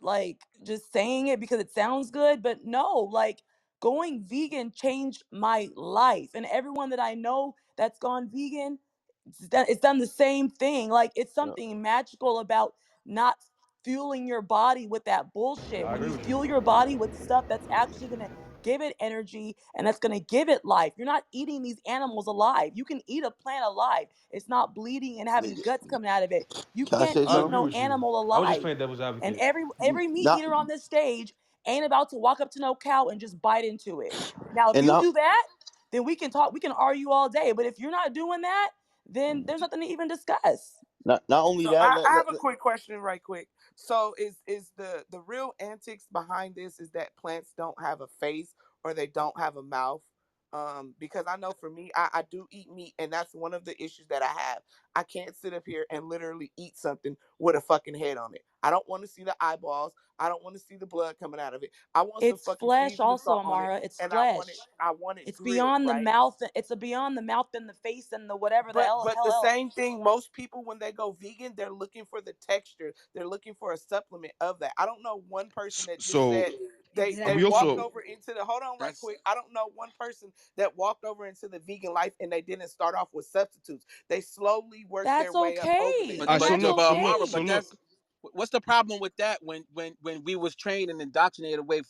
like just saying it because it sounds good, but no, like going vegan changed my life. And everyone that I know that's gone vegan, it's done the same thing. Like it's yo, something magical about not fueling your body with that bullshit. I When agree you with you. fuel your body with stuff that's actually going to give it energy and that's going to give it life. You're not eating these animals alive. You can eat a plant alive. It's not bleeding and having guts coming out of it. You can I can't say I eat something? agree no with you. animal I was just alive. playing devil's And advocate. every meat Not eater on this stage ain't about to walk up to no cow and just bite into it. Now, if and you not do that, then we can talk, we can argue all day. But if you're not doing that, then there's nothing to even discuss. not only So that. I have a quick question, right quick. So is the real antics behind this is that plants don't have a face or they don't have a mouth? Because I know for me, I do eat meat, and that's one of the issues that I have. I can't sit up here and literally eat something with a fucking head on it. I don't want to see the eyeballs. I don't want to see the blood coming out of it. I want some It's fucking flesh seasoning also, salt on it, Amara. It's and flesh. I want it It's grilled, beyond the right? mouth. It's a beyond the mouth and the face and the whatever the But hell the else. same thing, most people when they go vegan, they're looking for the texture. They're looking for a supplement of that. I don't know one person that just So said they we walked also Exactly. over into the hold on right That's quick. I don't know one person that walked over into the vegan life and they didn't start off with substitutes. They slowly worked their That's way up over okay. there. And so that's look, but so look, Amara, so but okay. look. that's what's the problem with that when we was trained and indoctrinated away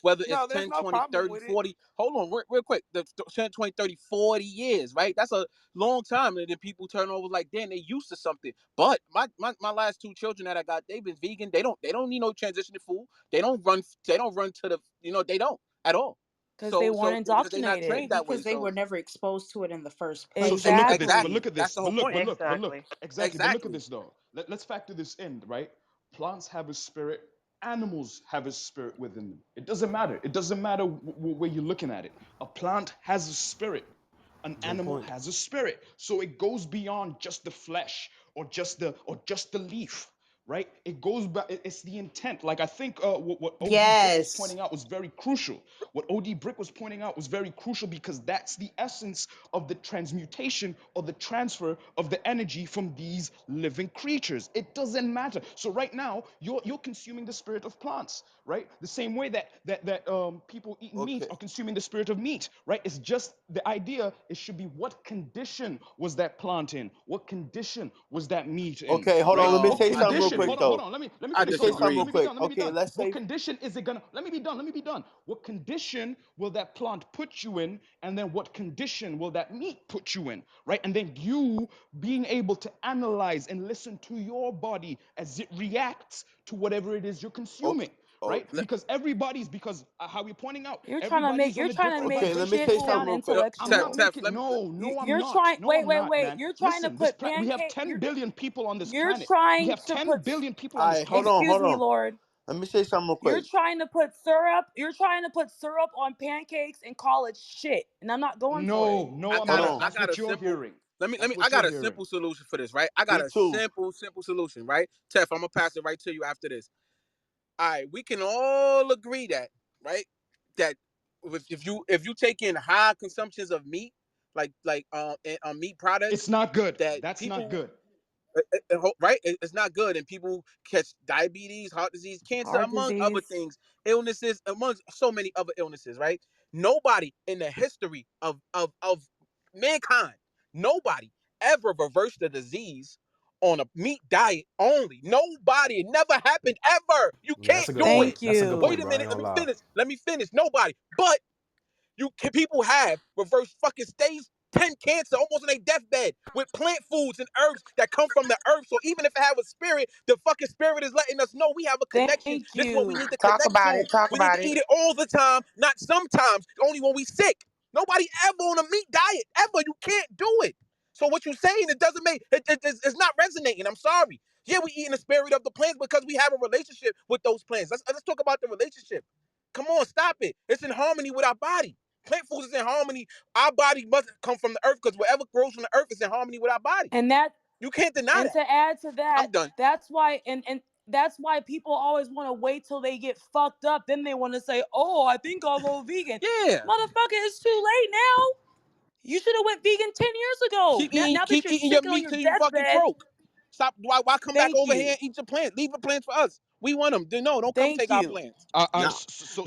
whether it's No, there's 10, no 20, problem 30, with it. 40. Hold on real quick, the 10, 20, 30, 40 years, right? That's a long time. And then people turn over like, damn, they used to something. But my last two children that I got, they've been vegan. They don't need no transitioning food. They don't run to the, they don't at all. Because they weren't Because they're not indoctrinated. trained that way. Because they So were never exposed to it in the first So place. look at this, but Exactly. look exactly, at that's this, the whole point. but look, Exactly. exactly, but look at Exactly. this though. Let's factor this in, right? Plants have a spirit, animals have a spirit within them. It doesn't matter. It doesn't matter where you're looking at it. A plant has a spirit. An Good animal point. has a spirit. So it goes beyond just the flesh or just the leaf, right? It goes back. It's the intent. Like I think what OD Brick was Yes. pointing out was very crucial. What OD Brick was pointing out was very crucial because that's the essence of the transmutation or the transfer of the energy from these living creatures. It doesn't matter. So right now you're consuming the spirit of plants, right? The same way that people eating meat Okay, are consuming the spirit of meat, right? It's just the idea. It should be what condition was that plant in? What condition was that meat in? okay. Hold on. Right? Let me What say I something real condition? quick Hold disagree. on, hold though. on. Let me I Let me finish. Hold say on. Let me something let real me be disagree. done. quick. Let me be Okay, done. let's What say condition is it gonna? Let me be done. Let me be done. What condition will that plant put you in, and then what condition will that meat put you in? Right? And then you being able to analyze and listen to your body as it reacts to whatever it is you're okay. consuming. Oh, Right? Because how we're pointing out, You're trying to make everybody's on you're a trying to different make okay. Let me shit say vibration. something sound real quick. I'm Tef, not intellectual. Tef, making let me. I'm You're not. trying No, wait, I'm wait, not, wait. man. You're trying to Listen, this put planet, we have pancake 10 billion people on this you're planet. We trying have to 10 put billion people on All this right, hold planet. on, excuse hold me, on. Lord. Let me say something real You're quick. trying to put syrup. You're trying to put syrup on pancakes and call it shit. And I'm not going for it. No, no, I I'm got Hold a not. on. I That's got a what you're simple. hearing. Let me. That's I what got you're a hearing. simple solution for this, right? I got Me a too. simple solution, right? Tef, I'm gonna pass it right to you after this. All right, we can all agree that, right? That if you take in high consumptions of meat, and meat It's products, not good. that That's not people good. right? It's not good, and people catch diabetes, heart disease, cancer, Heart among other disease. things, illnesses, among so many other illnesses, right? Nobody in the history of mankind, nobody ever reversed the disease on a meat diet only. Nobody. It never happened ever. You Yeah, that's can't a good do it. point. Thank That's a good Wait point, you. a bro. I minute. ain't Let gonna me lie. finish. Nobody. But people have reversed fucking 10 cancer, almost on their deathbed, with plant foods and herbs that come from the earth. So even if it have a spirit, the fucking spirit is letting us know we have a connection. Thank This is what we you. need to Talk connect about to. it. Talk We need about to it. eat it all the time, not sometimes, only when we sick. Nobody ever on a meat diet, ever. You can't do it. So what you're saying, it doesn't make, it's not resonating. I'm sorry. Yeah, we eating the spirit of the plants because we have a relationship with those plants. Let's talk about the relationship. Come on, stop it. It's in harmony with our body. Plant foods is in harmony. Our body must come from the earth because whatever grows from the earth is in harmony with our body. And that You can't deny and that. to add to that, I'm done. that's why and that's why people always want to wait till they get fucked up. Then they want to say, "Oh, I think I'll go vegan." Yeah. Motherfucker, it's too late now. You should have went vegan 10 years ago. Now that Keep you're eating your sick on meat your till you fucking deathbed, croak. Stop. Why come back thank over here you. and eat your plants? Leave the plants for us. We want them. No, don't come Thank take our you. plants. Not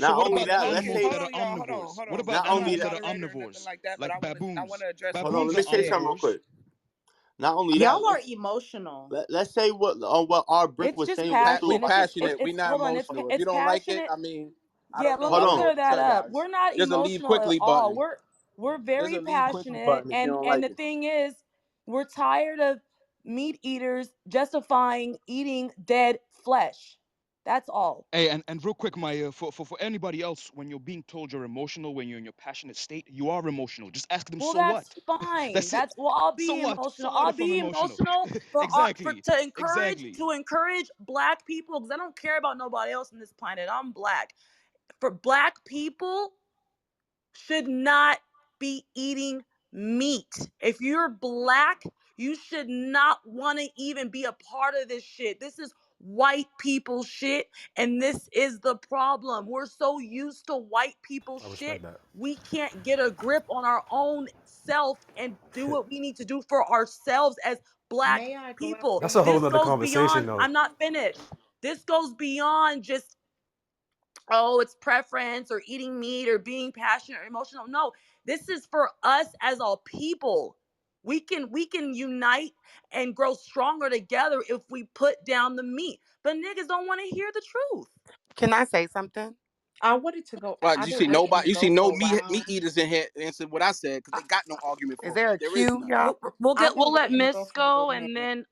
So not what only about the that, let's Okay, animals say hold that are on, y'all. Hold on, omnivores? hold What on. about not the I'm only not a animals that. that are moderator or nothing omnivores, like that, but like I baboons? wanna address Hold what on, he let Baboons me are say said. something real omnivores. quick. Not only that, Y'all are emotional. let's say what our brick It's was just saying was We true. passion. It's just passionate. We it's not hold on. emotional. If you It's don't like it, passionate. I mean, Yeah, I Hold let's don't know on. clear what to that tell up. y'all. We're not There's a leave emotional at quickly all. button. We're There's very a leave quickly passionate, button if you and don't and like the it. thing is, we're tired of meat eaters justifying eating dead flesh. That's all. Hey, and real quick, Maya, for anybody else, when you're being told you're emotional, when you're in your passionate state, you are emotional. Just ask them, Well, so that's what? fine. That's it. That's well, I'll So be what? emotional. So what I'll if I'm be emotional? emotional for Exactly. to encourage Exactly. Black people because I don't care about nobody else on this planet. I'm Black. For Black people, should not be eating meat. If you're Black, you should not want to even be a part of this shit. This is white people shit, and this is the problem. We're so used to white people I shit, respect that. we can't get a grip on our own self and do what we need to do for ourselves as Black May I go people. after That's a you? whole This nother goes conversation, beyond, though. I'm not finished. This goes beyond just, oh, it's preference or eating meat or being passionate or emotional. No, this is for us as a people. We can unite and grow stronger together if we put down the meat. But niggas don't want to hear the truth. Can I say something? I wanted to go. Right, I've been waiting to you see go no for a meat while. eaters in here answer what I said because Uh, they got no argument Is for it. there a There is queue, none. y'all? I've been We'll let waiting to go Miss for a good go and minute. then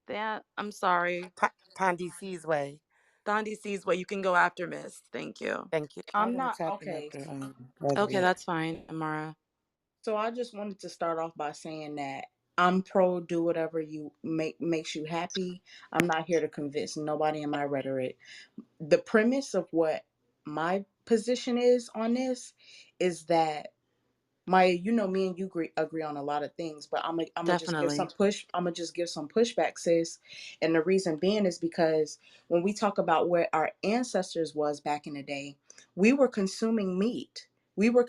that I'm sorry. Tandy C's way. Dondi sees what you can go after Miss. Thank you. Thank you. I I'm want not to tap in okay. after Okay, Leslie. that's fine, Amara. So I just wanted to start off by saying that I'm pro do whatever you makes you happy. I'm not here to convince nobody in my rhetoric. The premise of what my position is on this is that Maya, you know me and you agree on a lot of things, but I'm gonna just give some Definitely. push. I'm gonna just give some pushback, sis. And the reason being is because when we talk about where our ancestors was back in the day, we were consuming meat. We were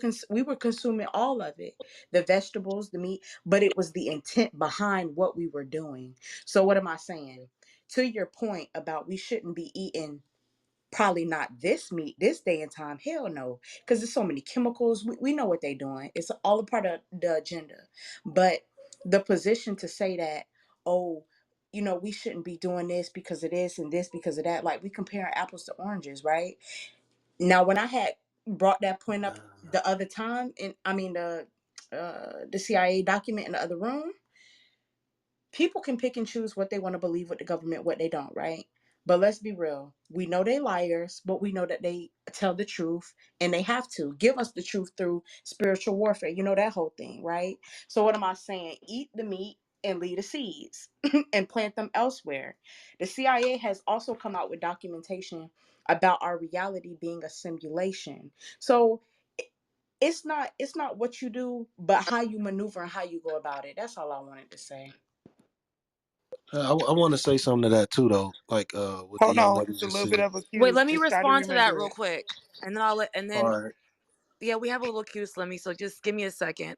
consuming all of it, the vegetables, the meat, but it was the intent behind what we were doing. So what am I saying? To your point about we shouldn't be eating probably not this meat this day and time, hell no, because there's so many chemicals. We know what they're doing, it's all a part of the agenda. But the position to say that, oh, we shouldn't be doing this because of this and this because of that, like we compare apples to oranges, right? Now when I had brought that point up the other time, and I mean the CIA document in the other room, people can pick and choose what they want to believe with the government, what they don't, right? But let's be real. We know they liars, but we know that they tell the truth, and they have to give us the truth through spiritual warfare. You know that whole thing, right? So what am I saying? Eat the meat and leave the seeds and plant them elsewhere. The CIA has also come out with documentation about our reality being a simulation. So it's not what you do, but how you maneuver and how you go about it. That's all I wanted to say. I want to say something to that too, though. Like what the Hold young on. lady It's a just little said. bit of a Wait, queue. let me Just try to respond to that remember real it. quick. And All then right. yeah, we have a little cue, Slimmy, so just give me a second.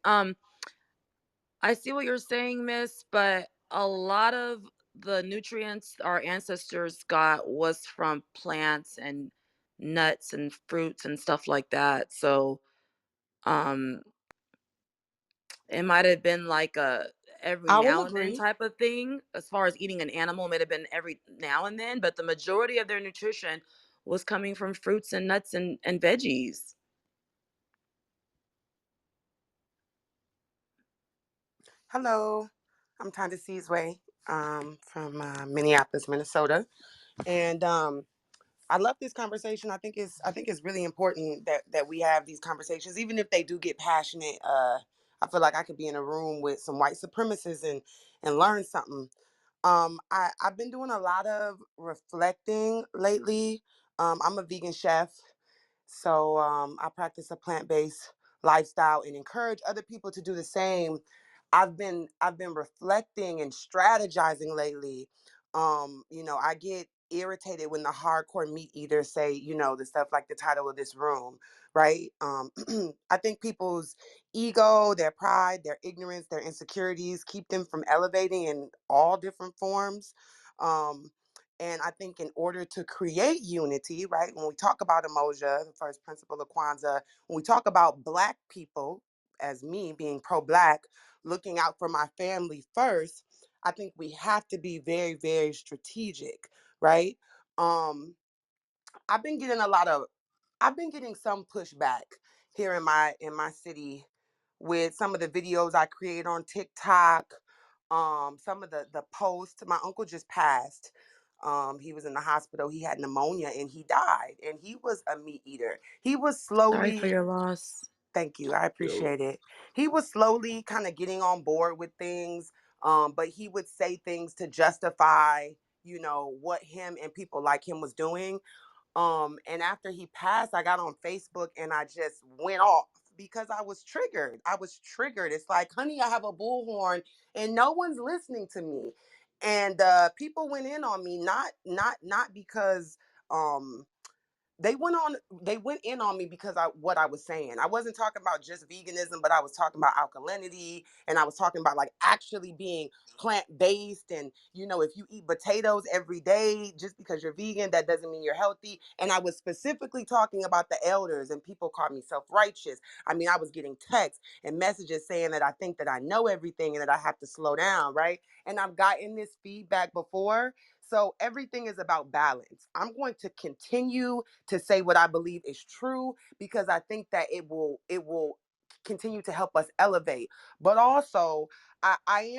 I see what you're saying, Miss, but a lot of the nutrients our ancestors got was from plants and nuts and fruits and stuff like that. So, um, it might have been like a every I will now and then agree. type of thing. As far as eating an animal, it might have been every now and then, but the majority of their nutrition was coming from fruits and nuts and veggies. Hello, I'm Tonda Seasway from Minneapolis, Minnesota, and I love this conversation. I think it's really important that we have these conversations, even if they do get passionate. I feel like I could be in a room with some white supremacists and learn something. I've been doing a lot of reflecting lately. I'm a vegan chef, so I practice a plant-based lifestyle and encourage other people to do the same. I've been reflecting and strategizing lately. I get irritated when the hardcore meat eaters say, the stuff like the title of this room, right? I think people's ego, their pride, their ignorance, their insecurities keep them from elevating in all different forms. Um, and I think in order to create unity, right, when we talk about emoja, the first principle of Kwanzaa, when we talk about Black people, as me being pro Black, looking out for my family first, I think we have to be very, very strategic, right? Um, I've been getting a lot of I've been getting some pushback here in my city with some of the videos I create on TikTok, some of the posts. My uncle just passed. He was in the hospital. He had pneumonia and he died. And he was a meat eater. He was Sorry for slowly, your loss. thank you, I Yo, appreciate it. He was slowly kind of getting on board with things. But he would say things to justify, what him and people like him was doing. And after he passed, I got on Facebook and I just went off because I was triggered. I was triggered. It's like, honey, I have a bullhorn and no one's listening to me. And people went in on me, not because um they went in on me because I what I was saying. I wasn't talking about just veganism, but I was talking about alkalinity, and I was talking about like actually being plant-based. And if you eat potatoes every day just because you're vegan, that doesn't mean you're healthy. And I was specifically talking about the elders, and people called me self-righteous. I mean, I was getting texts and messages saying that I think that I know everything and that I have to slow down, right? And I've gotten this feedback before. So everything is about balance. I'm going to continue to say what I believe is true because I think that it will continue to help us elevate. But also, I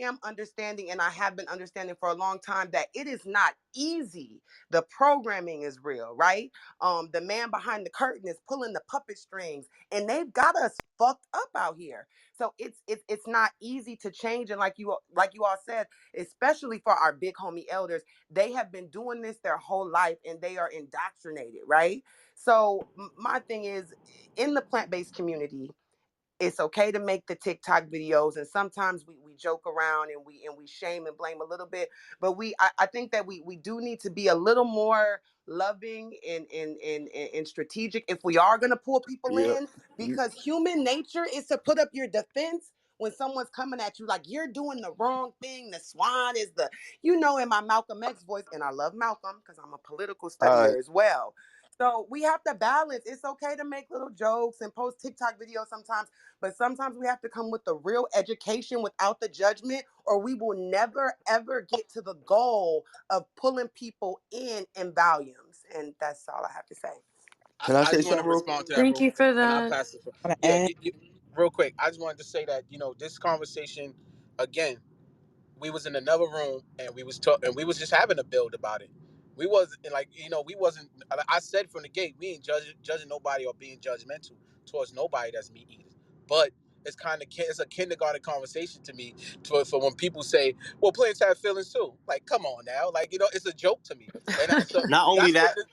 am understanding, and I have been understanding for a long time, that it is not easy. The programming is real, right? The man behind the curtain is pulling the puppet strings, and they've got us fucked up out here. So it's not easy to change. And like you all said, especially for our big homie elders, they have been doing this their whole life and they are indoctrinated, right? So my thing is, in the plant-based community, it's okay to make the TikTok videos, and sometimes we joke around and we shame and blame a little bit, but I think that we do need to be a little more loving and strategic if we are gonna pull people yeah. in, because human nature is to put up your defense when someone's coming at you like you're doing the wrong thing. The swan is in my Malcolm X voice, and I love Malcolm because I'm a political All studier right. as well. So we have to balance. It's okay to make little jokes and post TikTok videos sometimes, but sometimes we have to come with the real education without the judgment, or we will never, ever get to the goal of pulling people in volumes. And that's all I have to say. I, Can I I say just want to something real quick? respond to that Thank real you quick, for and I'll that. pass it. Want to Yeah, add? real quick. I just wanted to say that this conversation again. We was in another room and we was talking and we was just having a build about it. We wasn't like we wasn't. I said from the gate we ain't judging nobody or being judgmental towards nobody that's meat eaters. But it's a kindergarten conversation to me for when people say, "Well, plants have feelings too." Like, come on now, like it's a joke to me. And so Not only that's what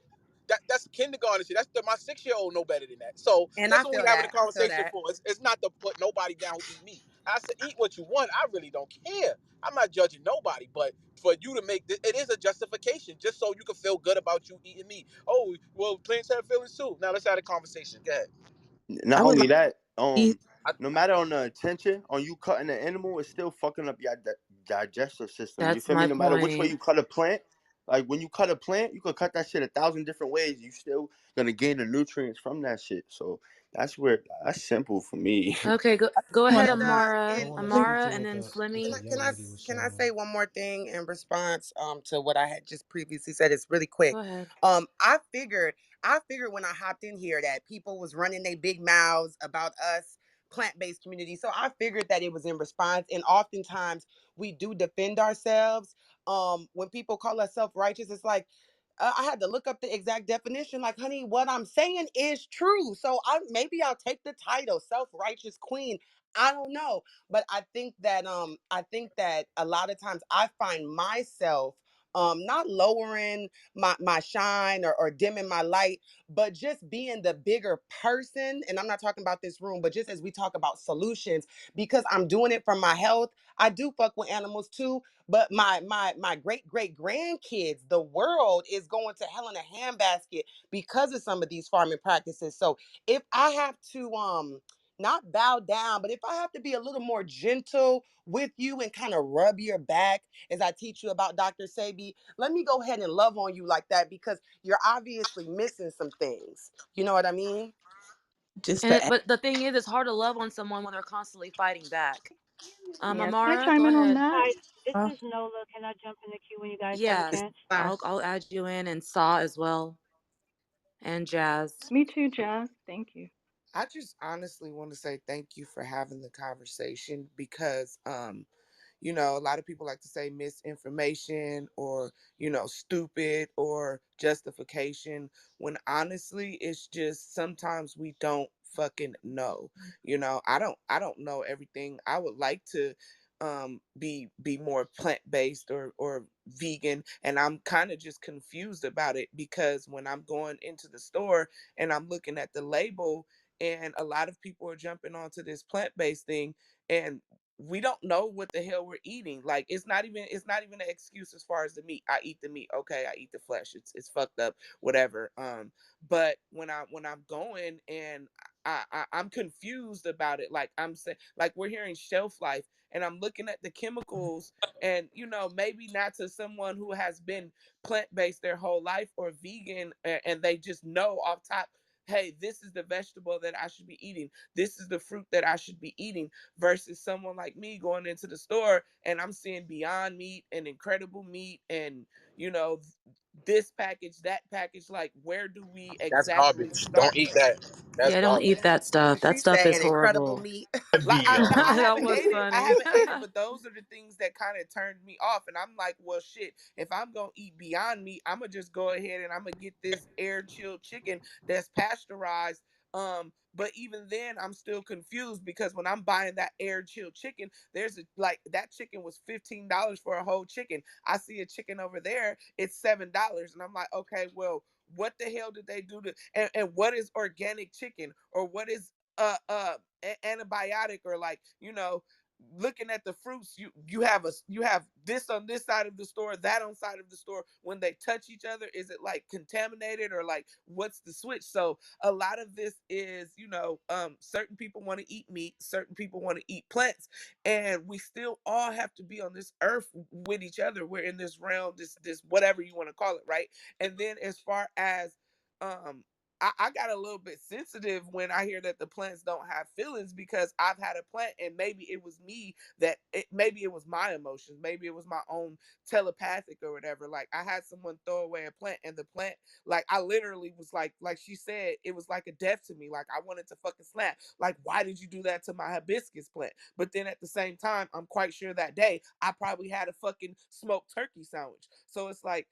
that, that's kindergarten shit. My 6-year-old know better than that. So And that's I what we feel having a that. I feel conversation that. for. It's not to put nobody down who eat meat. I said eat what you want. I really don't care. I'm not judging nobody, but for you to make it is a justification just so you can feel good about you eating meat. Oh, well, plants have feelings too. Now let's have a conversation. Go ahead. not I would only like that, to. I, no matter on the intention on you cutting the animal, it's still fucking up your digestive system. You That's feel me? my No matter which way point. you cut a plant, like when you cut a plant, you could cut that shit 1,000 different ways. You still gonna gain the nutrients from that shit. So that's simple for me. Okay, go Want ahead, to And Amara. I want to and speak Amara, to and what then the can Slimmy. I young can I lady was can I saying. say one more thing in response to what I had just previously said? It's really Go quick. ahead. I figured when I hopped in here that people was running their big mouths about us plant-based community. So I figured that it was in response. And oftentimes we do defend ourselves. When people call us self-righteous, it's like, I had to look up the exact definition. Like, honey, what I'm saying is true. So maybe I'll take the title, self-righteous queen. I don't know, but I think that a lot of times I find myself not lowering my shine or dimming my light, but just being the bigger person. And I'm not talking about this room, but just as we talk about solutions, because I'm doing it for my health. I do fuck with animals too, but my great great grandkids, the world is going to hell in a handbasket because of some of these farming practices. So if I have to not bow down, but if I have to be a little more gentle with you and kind of rub your back as I teach you about Dr. Sebi, let me go ahead and love on you like that, because you're obviously missing some things. You know what I mean? Just And to it, add, but the thing is, it's hard to love on someone when they're constantly fighting back. Yes. Can I Amara, chime go in on ahead. that? Hi, this huh? is Nola. Can I jump in the queue when you guys have a It's Yeah, chance? fine. I'll add you in, and Saw as well, and Jazz. Me too, Jazz. Thank you. I just honestly want to say thank you for having the conversation because a lot of people like to say misinformation or, stupid or justification, when honestly it's just sometimes we don't fucking know. I don't know everything. I would like to be more plant-based or vegan, and I'm kind of just confused about it because when I'm going into the store and I'm looking at the label, and a lot of people are jumping onto this plant-based thing, and we don't know what the hell we're eating. Like, it's not even an excuse as far as the meat. I eat the meat, okay, I eat the flesh. It's fucked up, whatever. But when I'm going and I'm confused about it. Like, I'm saying, like, we're hearing shelf life, and I'm looking at the chemicals, and maybe not to someone who has been plant-based their whole life or vegan, and they just know off top, hey, this is the vegetable that I should be eating. This is the fruit that I should be eating, versus someone like me going into the store and I'm seeing Beyond Meat and Incredible Meat and, you know, this package, that package. Like, where do we That's exactly garbage. Don't start? eat that. That's Yeah, don't garbage. eat that stuff. That She stuff said is an incredible horrible. meat. Like, Heavy, yo. I That haven't was ate it. I funny. haven't ate it, but those are the things that kind of turned me off. And I'm like, well, shit. If I'm gonna eat Beyond Meat, I'm gonna just go ahead and I'm gonna get this air chilled chicken that's pasteurized. But even then, I'm still confused because when I'm buying that air chilled chicken, there's like that chicken was $15 for a whole chicken. I see a chicken over there, it's $7, and I'm like, okay, well, what the hell did they do to, and what is organic chicken, or what is antibiotic, or, like, looking at the fruits, you have this on this side of the store, that on side of the store. When they touch each other, is it like contaminated, or like what's the switch? So a lot of this is, certain people want to eat meat, certain people want to eat plants, and we still all have to be on this earth with each other. We're in this realm, this whatever you want to call it, right? And then as far as um I got a little bit sensitive when I hear that the plants don't have feelings, because I've had a plant, and maybe it was me maybe it was my emotions, maybe it was my own telepathic or whatever. Like, I had someone throw away a plant, and the plant, like, I literally was like she said, it was like a death to me. Like, I wanted to fucking slap. Like, why did you do that to my hibiscus plant? But then at the same time, I'm quite sure that day I probably had a fucking smoked turkey sandwich. So it's like,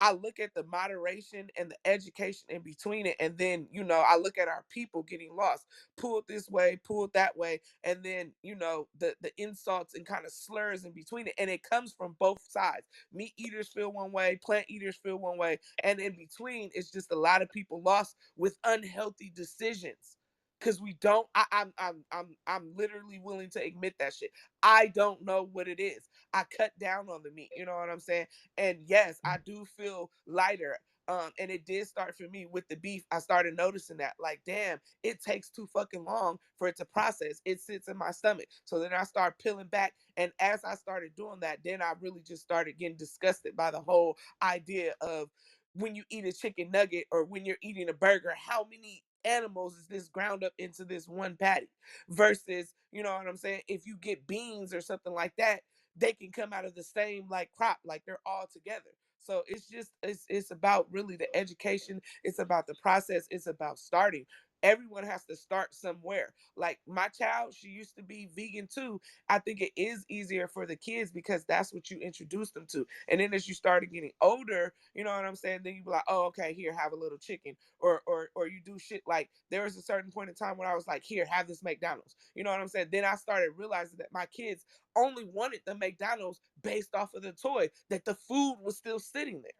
I look at the moderation and the education in between it, and then, I look at our people getting lost, pulled this way, pulled that way, and then, the insults and kind of slurs in between it, and it comes from both sides. Meat eaters feel one way, plant eaters feel one way, and in between, it's just a lot of people lost with unhealthy decisions. Cause we don't. I'm literally willing to admit that shit. I don't know what it is. I cut down on the meat. You know what I'm saying? And yes, I do feel lighter. And it did start for me with the beef. I started noticing that, like, damn, it takes too fucking long for it to process. It sits in my stomach. So then I start peeling back. And as I started doing that, then I really just started getting disgusted by the whole idea of, when you eat a chicken nugget or when you're eating a burger, how many animals is this ground up into this one patty? Versus, you know what I'm saying? If you get beans or something like that, they can come out of the same, like, crop, like they're all together. So it's just, it's about really the education, it's about the process, it's about starting. everyone has to start somewhere. Like my child, she used to be vegan too. I think it is easier for the kids because that's what you introduce them to. And then as you started getting older, you know what I'm saying? Then you be like, oh, okay, here, have a little chicken. Or you do shit like there was a certain point in time when I was like, here, have this McDonald's. You know what I'm saying? Then I started realizing that my kids only wanted the McDonald's based off of the toy, that the food was still sitting there.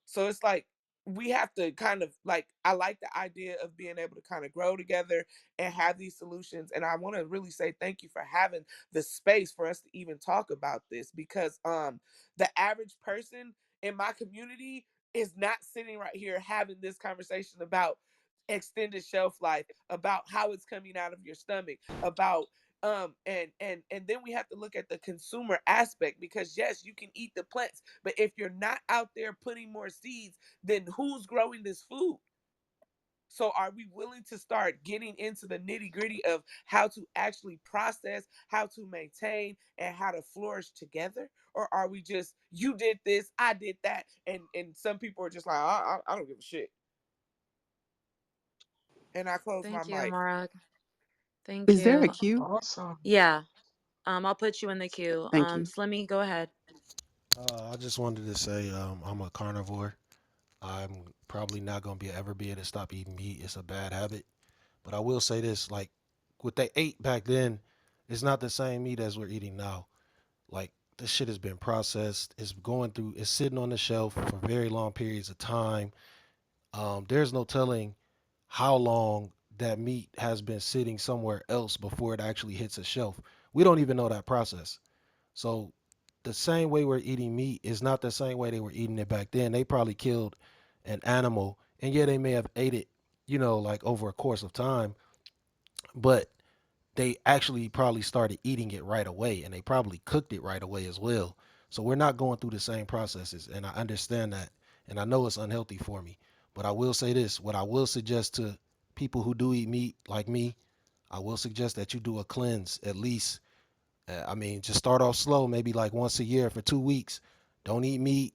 So it's like we have to kind of like, I like the idea of being able to kind of grow together and have these solutions. And I want to really say thank you for having the space for us to even talk about this, because the average person in my community is not sitting right here having this conversation about extended shelf life, about how it's coming out of your stomach, about and then we have to look at the consumer aspect, because yes, you can eat the plants, but if you're not out there putting more seeds, then who's growing this food? So are we willing to start getting into the nitty gritty of how to actually process, how to maintain, and how to flourish together? Or are we just, you did this, I did that, and some people are just like, I don't give a shit. And I close my Thank you, mic. Marag. Thank Is there a you. queue? Awesome. Yeah. I'll put you in the queue. Thank you. Slimmy, go ahead. I just wanted to say I'm a carnivore. I'm probably not gonna ever be able to stop eating meat. It's a bad habit. But I will say this: like what they ate back then, it's not the same meat as we're eating now. Like this shit has been processed. It's going through. It's sitting on the shelf for very long periods of time. There's no telling how long that meat has been sitting somewhere else before it actually hits a shelf. We don't even know that process. So the same way we're eating meat is not the same way they were eating it back then. They probably killed an animal, and yeah, they may have ate it, like over a course of time, but they actually probably started eating it right away, and they probably cooked it right away as well. So we're not going through the same processes, and I understand that, and I know it's unhealthy for me. But I will say this: what I will suggest to people who do eat meat like me, I will suggest that you do a cleanse at least. I mean, just start off slow, maybe like once a year for 2 weeks. Don't eat meat.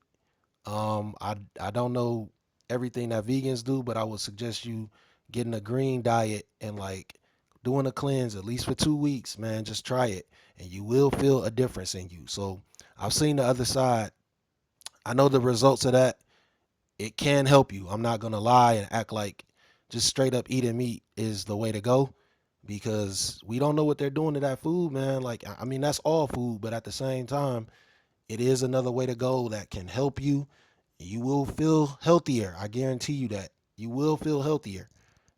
I don't know everything that vegans do, but I would suggest you getting a green diet and like doing a cleanse at least for 2 weeks, man. Just try it, and you will feel a difference in you. So I've seen the other side. I know the results of that. It can help you. I'm not gonna lie and act like just straight up eating meat is the way to go, because we don't know what they're doing to that food, man. Like I mean, that's all food, but at the same time, it is another way to go that can help you. You will feel healthier. I guarantee you that. You will feel healthier.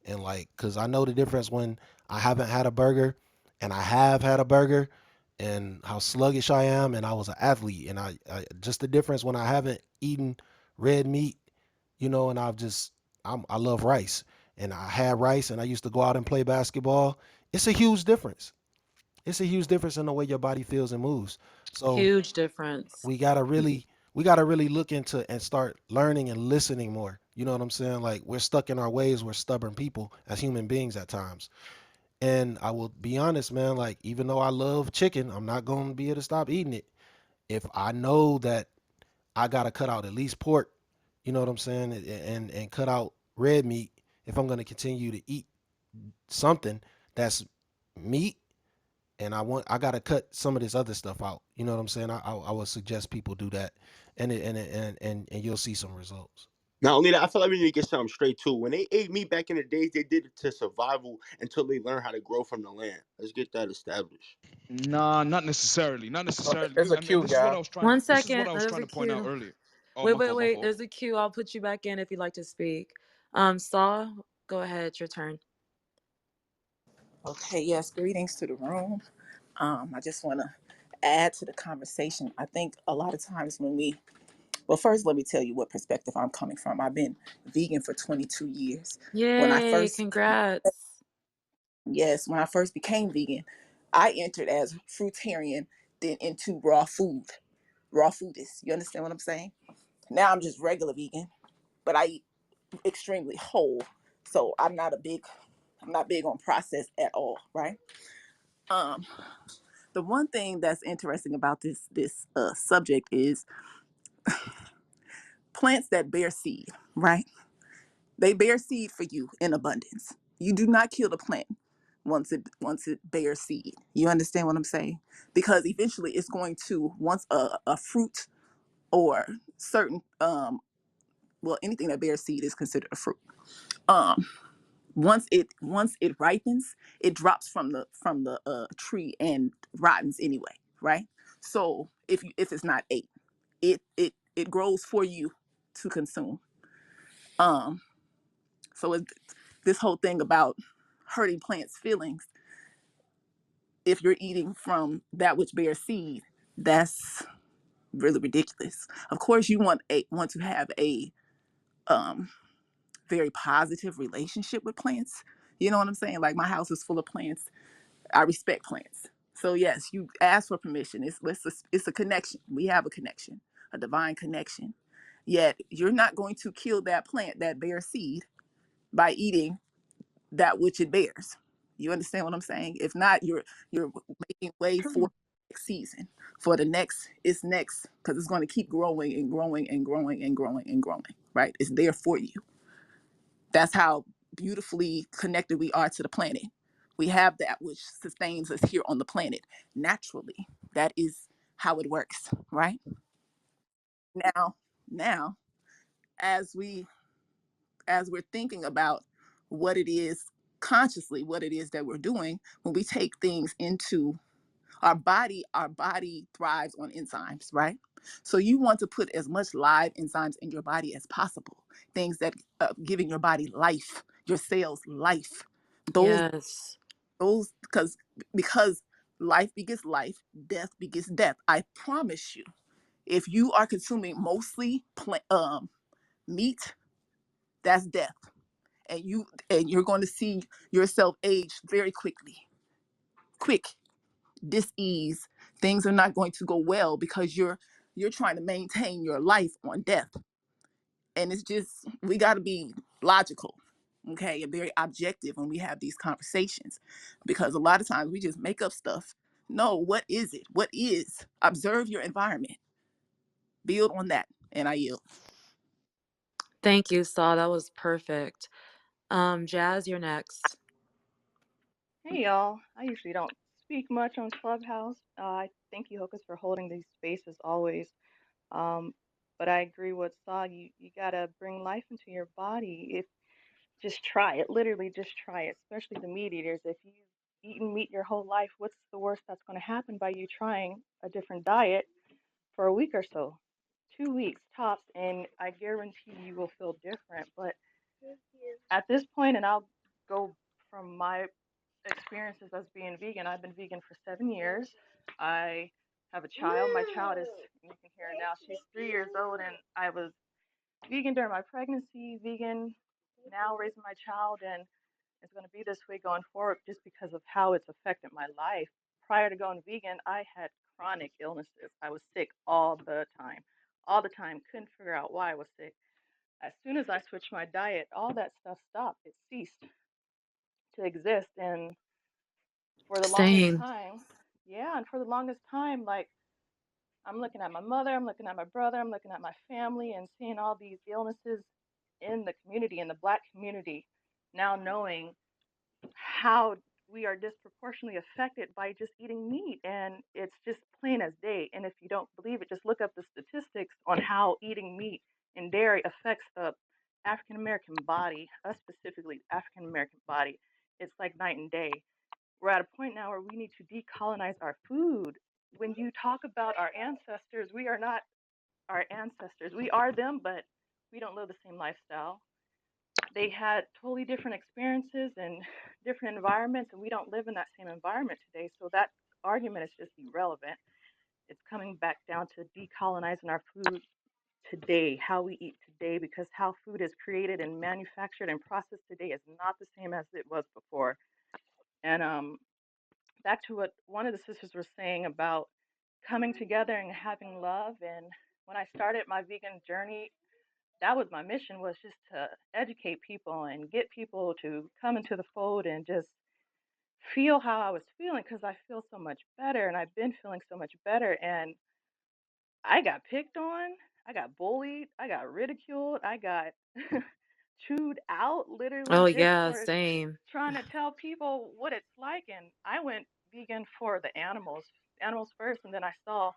And like, cause I know the difference when I haven't had a burger and I have had a burger, and how sluggish I am. And I was an athlete, and I just the difference when I haven't eaten red meat, and I love rice, and I had rice, and I used to go out and play basketball. It's a huge difference. It's a huge difference in the way your body feels and moves. So Huge difference. we gotta really look into and start learning and listening more. You know what I'm saying? Like we're stuck in our ways. We're stubborn people as human beings at times. And I will be honest, man. Like even though I love chicken, I'm not gonna be able to stop eating it. If I know that I gotta cut out at least pork, you know what I'm saying, and cut out red meat if I'm gonna continue to eat something that's meat, and I gotta cut some of this other stuff out. You know what I'm saying? I would suggest people do that, and you'll see some results. Not only that, I feel like we need to get something straight too. When they ate meat back in the days, they did it to survival until they learn how to grow from the land. Let's get that established. Nah, not necessarily. Not necessarily. There's a And queue, this is what guy. I was trying. One This is what second. I was There's trying a to point out queue. earlier. Oh, Wait, my wait, fault. My wait. fault. There's a queue. I'll put you back in if you'd like to speak. Saw, go ahead. It's your turn. Okay, yes, greetings to the room. I just want to add to the conversation. I think a lot of times well, first, let me tell you what perspective I'm coming from. I've been vegan for 22 years. When I Yay, first, congrats. yes, when I first became vegan, I entered as fruitarian, then into raw foodist. You understand what I'm saying? Now I'm just regular vegan, but I eat extremely whole. So I'm not big on processed at all, right? Um, the one thing that's interesting about this subject is plants that bear seed, right? They bear seed for you in abundance. You do not kill the plant once it bears seed. You understand what I'm saying? Because eventually it's going to, once a fruit or certain well, anything that bears seed is considered a fruit. Um once it ripens, it drops from the tree and rottens anyway, right? So if it's not ate, it grows for you to consume. Um so this whole thing about hurting plants' feelings, if you're eating from that which bears seed, that's really ridiculous. Of course, you want to have a um, very positive relationship with plants. You know what I'm saying? Like my house is full of plants. I respect plants. So yes, you ask for permission. It's a connection. We have a connection, a divine connection. Yet you're not going to kill that plant that bears seed by eating that which it bears. You understand what I'm saying? If not, you're making way for next season, for the next, it's next, because it's going to keep growing and growing and growing and growing and growing. Right? It's there for you. That's how beautifully connected we are to the planet. We have that which sustains us here on the planet naturally. That is how it works, right? Now, now, as we as we're thinking about what it is consciously, what it is that we're doing, when we take things into our body thrives on enzymes, right? So you want to put as much live enzymes in your body as possible, things that giving your body life, your cells life. those Yes. those because life begets life, death begets death. I promise you, if you are consuming mostly meat, that's death. And you're going to see yourself age very quick, dis-ease. Things are not going to go well because you're trying to maintain your life on death. And it's just, we got to be logical, okay, and very objective when we have these conversations, because a lot of times we just make up stuff. No, what is it? What is? Observe your environment, build on that, and I yield. Thank you, Saw. That was perfect. Jazz, you're next. Hey y'all. I usually don't speak much on Clubhouse. I thank you, Hocus, for holding these spaces always. Um, but I agree with Saw. You gotta bring life into your body. If just try it, literally just try it. Especially the meat eaters. If you've eaten meat your whole life, what's the worst that's going to happen by you trying a different diet for a week or so? 2 weeks tops, and I guarantee you will feel different. But at this point, and I'll go from my experiences as being vegan. I've been vegan for 7 years. I have a child. My child is, you can hear her now, she's 3 years old, and I was vegan during my pregnancy, vegan now raising my child, and it's going to be this way going forward just because of how it's affected my life. Prior to going vegan, I had chronic illnesses. I was sick all the time, couldn't figure out why I was sick. As soon as I switched my diet, all that stuff stopped. It ceased to exist. And for the longest Same. time, yeah, and for the longest time, like I'm looking at my mother, I'm looking at my brother, I'm looking at my family and seeing all these illnesses in the community, in the Black community, now knowing how we are disproportionately affected by just eating meat. And it's just plain as day. And if you don't believe it, just look up the statistics on how eating meat and dairy affects the African American body, us specifically, the African American body. It's like night and day. We're at a point now where we need to decolonize our food. When you talk about our ancestors, we are not our ancestors. We are them, but we don't live the same lifestyle. They had totally different experiences and different environments, and we don't live in that same environment today. So that argument is just irrelevant. It's coming back down to decolonizing our food today, how we eat today, because how food is created and manufactured and processed today is not the same as it was before. And back to what one of the sisters was saying about coming together and having love. And when I started my vegan journey, that was my mission, was just to educate people and get people to come into the fold and just feel how I was feeling, because I feel so much better and I've been feeling so much better. And I got picked on, I got bullied, I got ridiculed, I got chewed out literally Oh just yeah, for same. trying to tell people what it's like. And I went vegan for the animals first, and then I saw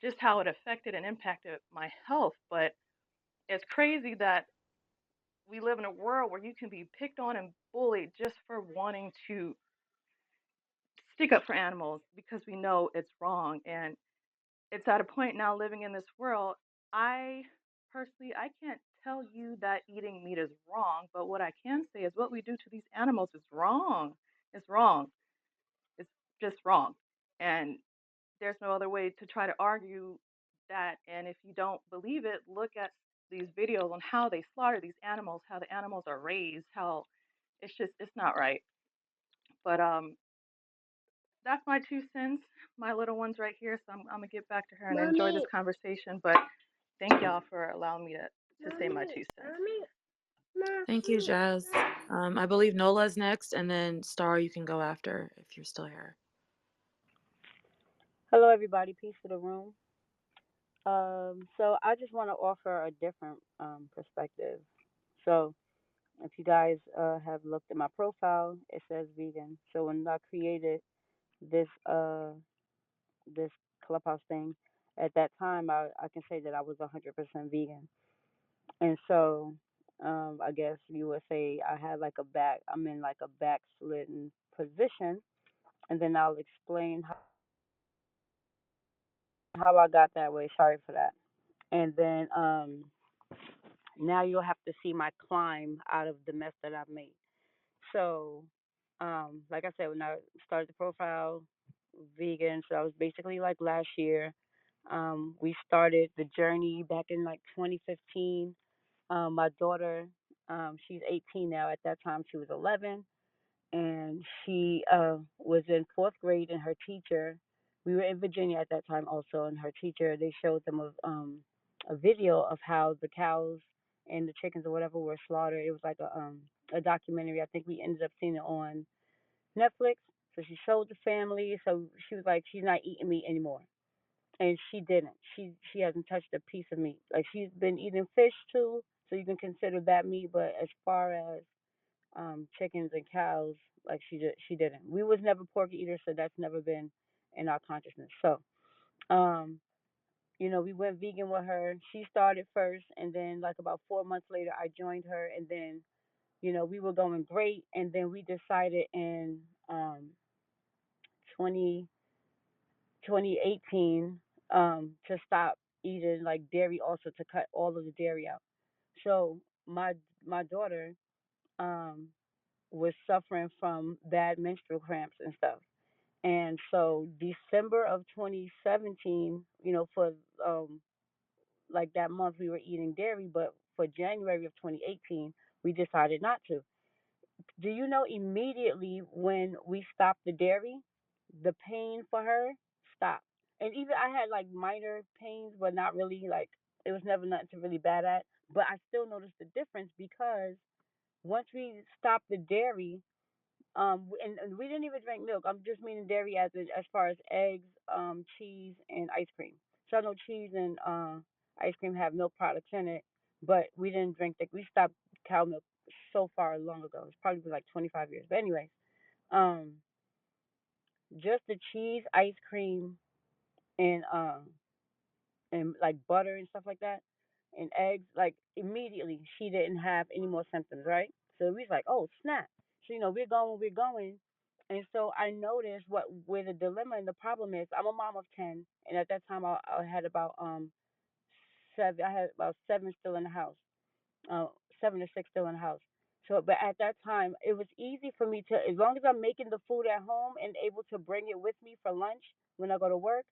just how it affected and impacted my health. But it's crazy that we live in a world where you can be picked on and bullied just for wanting to stick up for animals because we know it's wrong. And it's at a point now living in this world, I personally, I can't tell you that eating meat is wrong, but what I can say is what we do to these animals is wrong. It's wrong. It's just wrong. And there's no other way to try to argue that. And if you don't believe it, look at these videos on how they slaughter these animals, how the animals are raised, how it's not right. But that's my 2 cents. My little one's right here, so I'm gonna get back to her and enjoy this conversation. But thank y'all for allowing me to say my 2 cents. Thank you, Jazz. I believe Nola's next, and then Star, you can go after if you're still here. Hello, everybody. Peace to the room. So I just want to offer a different perspective. So if you guys have looked at my profile, it says vegan. So when I created this this clubhouse thing, at that time I can say that I was 100% vegan. And so I guess you would say I had like I'm in like a backslidden position, and then I'll explain how I got that way. Sorry for that. And then now you'll have to see my climb out of the mess that I've made. So, like I said, when I started the profile, vegan, so that was basically like last year. We started the journey back in like 2015. My daughter, she's 18 now. At that time, she was 11, and she was in fourth grade, and her teacher, we were in Virginia at that time also, and her teacher, they showed them a video of how the cows and the chickens or whatever were slaughtered. It was like a documentary. I think we ended up seeing it on Netflix. So she showed the family. So she was like, she's not eating meat anymore, and she didn't. She hasn't touched a piece of meat. Like she's been eating fish too, so you can consider that meat. But as far as chickens and cows, like she didn't. We was never pork eaters, so that's never been in our consciousness. So, um, we went vegan with her. She started first, and then like about 4 months later, I joined her, and then we were going great, and then we decided in 20 2018 to stop eating like dairy, also to cut all of the dairy out. So my daughter um was suffering from bad menstrual cramps and stuff. And so December of 2017, for like that month we were eating dairy, but for January of 2018, we decided not to. Do you know immediately when we stopped the dairy, the pain for her stopped. And even I had like minor pains, but not really like it was never nothing to really bad at. But I still noticed the difference because once we stopped the dairy, and we didn't even drink milk. I'm just meaning dairy as far as eggs, cheese, and ice cream. So I know cheese and ice cream have milk products in it, but we didn't drink that. We stopped cow milk so far long ago. It's probably been like 25 years. But anyway, um, just the cheese, ice cream, and like butter and stuff like that, and eggs. Like immediately, she didn't have any more symptoms. Right. So we was like, oh snap. So we're going, and so I noticed where the dilemma and the problem is. I'm a mom of 10, and at that time I had about seven. I had about seven still in the house. 7 or 6 still in the house. So, but at that time, it was easy for me to, as long as I'm making the food at home and able to bring it with me for lunch when I go to work,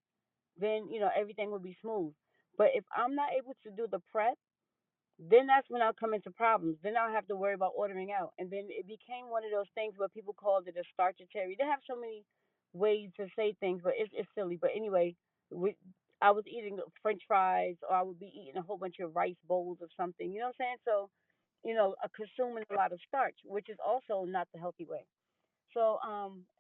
then everything will be smooth. But if I'm not able to do the prep, then that's when I'll come into problems. Then I'll have to worry about ordering out. And then it became one of those things where people called it a starchitary. They have so many ways to say things, but it's silly. But anyway, I was eating French fries, or I would be eating a whole bunch of rice bowls of something. You know what I'm saying? So, consuming a lot of starch, which is also not the healthy way. So